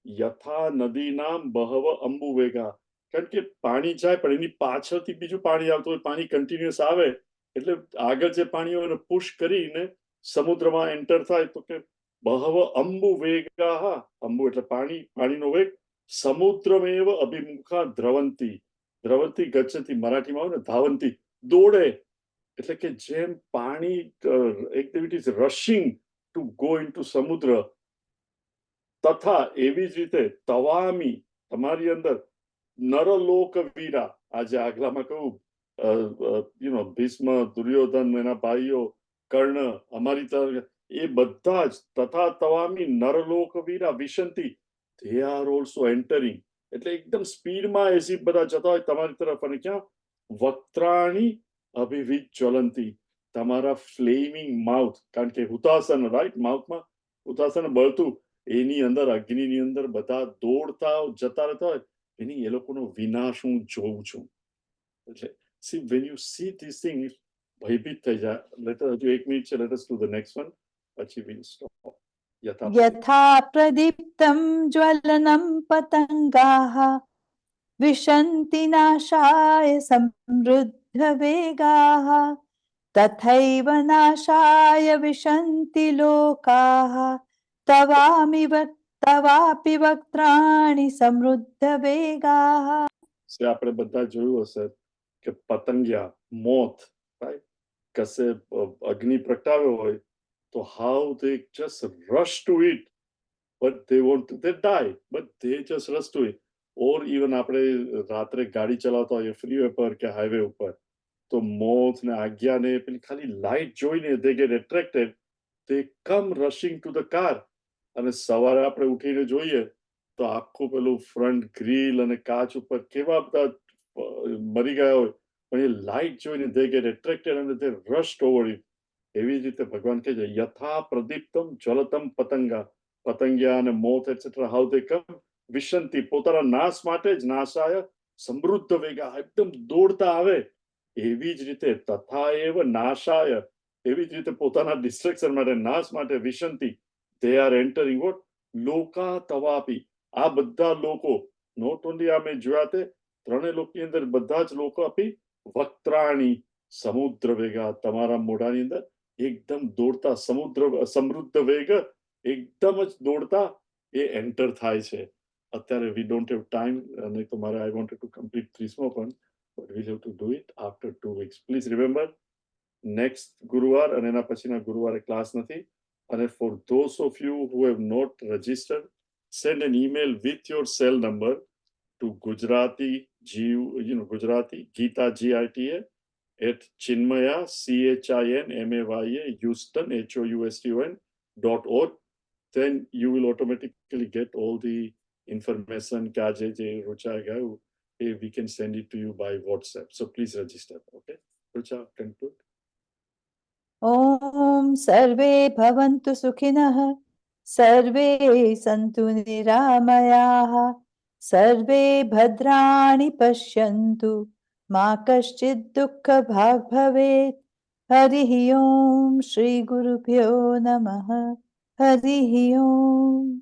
યથા નદીનામ બહવ અંબુવેગા. કારણ કે પાણી જાય પણ એની પાછળથી બીજું પાણી આવતું હોય, પાણી કન્ટિન્યુઅસ આવે એટલે આગળ જે પાણી હોય એને પુશ કરીને સમુદ્રમાં એન્ટર થાય. તો કે બહવ અંબુ વેગાહ, અંબુ એટલે પાણી, પાણીનો વેગ, સમુદ્રમેવ અભિમુખા દ્રવંતી. દ્રવંતી ગચ્છતી મરાઠીમાં આવે ને ધાવંતી, દોડે. એટલે કે જેમ પાણી એકદમ it is રશિંગ to go into સમુદ્ર. તથા એવી જ રીતે તવામી, તમારી અંદર નરલોક વીરા. આજે આગલામાં કહું ભીષ્મ, દુર્યોધન, એના ભાઈઓ, કર્ણ, અમારી તરફ એ બધા જ તથા તવામી નરલોક વીરા વિશંતિ, they are also entering. એટલે એકદમ સ્પીડમાં એસી બધા જતા હોય તમારી તરફ. અને ક્યાં? વક્ત્રાણી અભિવિત જ્વલંતી, તમારા ફ્લેમિંગ માઉથ. કારણ કે હુતાસન, રાઈટ? માઉથમાં હુતાસન બળતું, એની અંદર અગ્નિની અંદર બધા દોડતા જતા રહેતા હોય. એની એ લોકોનો વિનાશ હું જોઉં છું. એટલે see, when you see these things, ભયભીત થઈ જાય. હજુ 1 મિનિટ છે, let us do the next one, પછી we'll stop. यथा प्रदीप्तं ज्वलनं पतङ्गाः, विशन्ति नाशाय समृद्धवेगाः, तथैव नाशाय विशन्ति लोकाः, तवापि वक्त्राणि समृद्धवेगाः. આપણે બધા જોયું હશે કે પતંગિયા, મોથ, રાઈટ? કશે અગ્નિ પ્રગટાવ્યો હોય તો how they just rush to it, but they die, but they just rush to it. or even આપણે રાત્રે ગાડી ચલાવતા હોઈએ ફ્રીવે પર કે હાઈવે ઉપર, તો મોથ ને આજ્ઞા ને પેલી ખાલી લાઈટ જોઈને they get attracted, they come rushing to the car. અને સવારે આપણે ઉઠીને જોઈએ તો આખું પેલું ફ્રન્ટ ગ્રીલ અને કાચ ઉપર કેવા બધા મરી ગયા હોય, પણ એ લાઈટ જોઈને they get attracted and they rushed over it. એવી જ રીતે ભગવાન કહે છે યથા પ્રદીપ્તમ જ્વલતમ પતંગા. પતંગિયા અને મોથ એટસેટ્રા, હાઉ દે કમ વિશંતિ, પોતાના નાશ માટે જ, નાશાય સમૃદ્ધ વેગા, એકદમ દોડતા આવે. એવી જ રીતે તથા એવ નાશાય, એવી જ રીતે પોતાના ડિસ્ટ્રક્શન માટે, નાશ માટે, વિશંતિ, they are entering what? લોકા તવાપી, આ બધા લોકો નોટ ઓનલી આ મેં જોયા તે ત્રણેય લોકની અંદર બધા જ લોકો આપી વક્ત્રાણી સમુદ્ર વેગા તમારા મોઢાની અંદર એકદમ દોડતા સમૃદ્ધ વેગ એકદમ જ દોડતા એ એન્ટર થાય છે. અત્યારે વી ડોન્ટ હેવ ટાઈમ અને તમારે આઈ વોન્ટેડ ટુ કમ્પ્લીટ ત્રીસમો પણ but we have to do it after 2 weeks. Please remember next ગુરુવાર અને એના પછીના ગુરુવારે ક્લાસ નથી. અને for those of you who have not registered, send an email with your cell number to Gujarati Gujarati Geeta GITA at Chinmaya CHINMAYA Houston HOUSTON.org. Then you will automatically get all the information kaje je rucha gayu. We can send it to you by WhatsApp. So please register. Okay, Rucha, conclude. ॐ सर्वे भवन्तु सुखिनः, सर्वे सन्तु निरामयाः, सर्वे भद्राणि पश्यन्तु, मा कश्चित् दुःखभाग् भवेत्. हरिः ॐ श्रीगुरुभ्यो नमः. हरिः ॐ.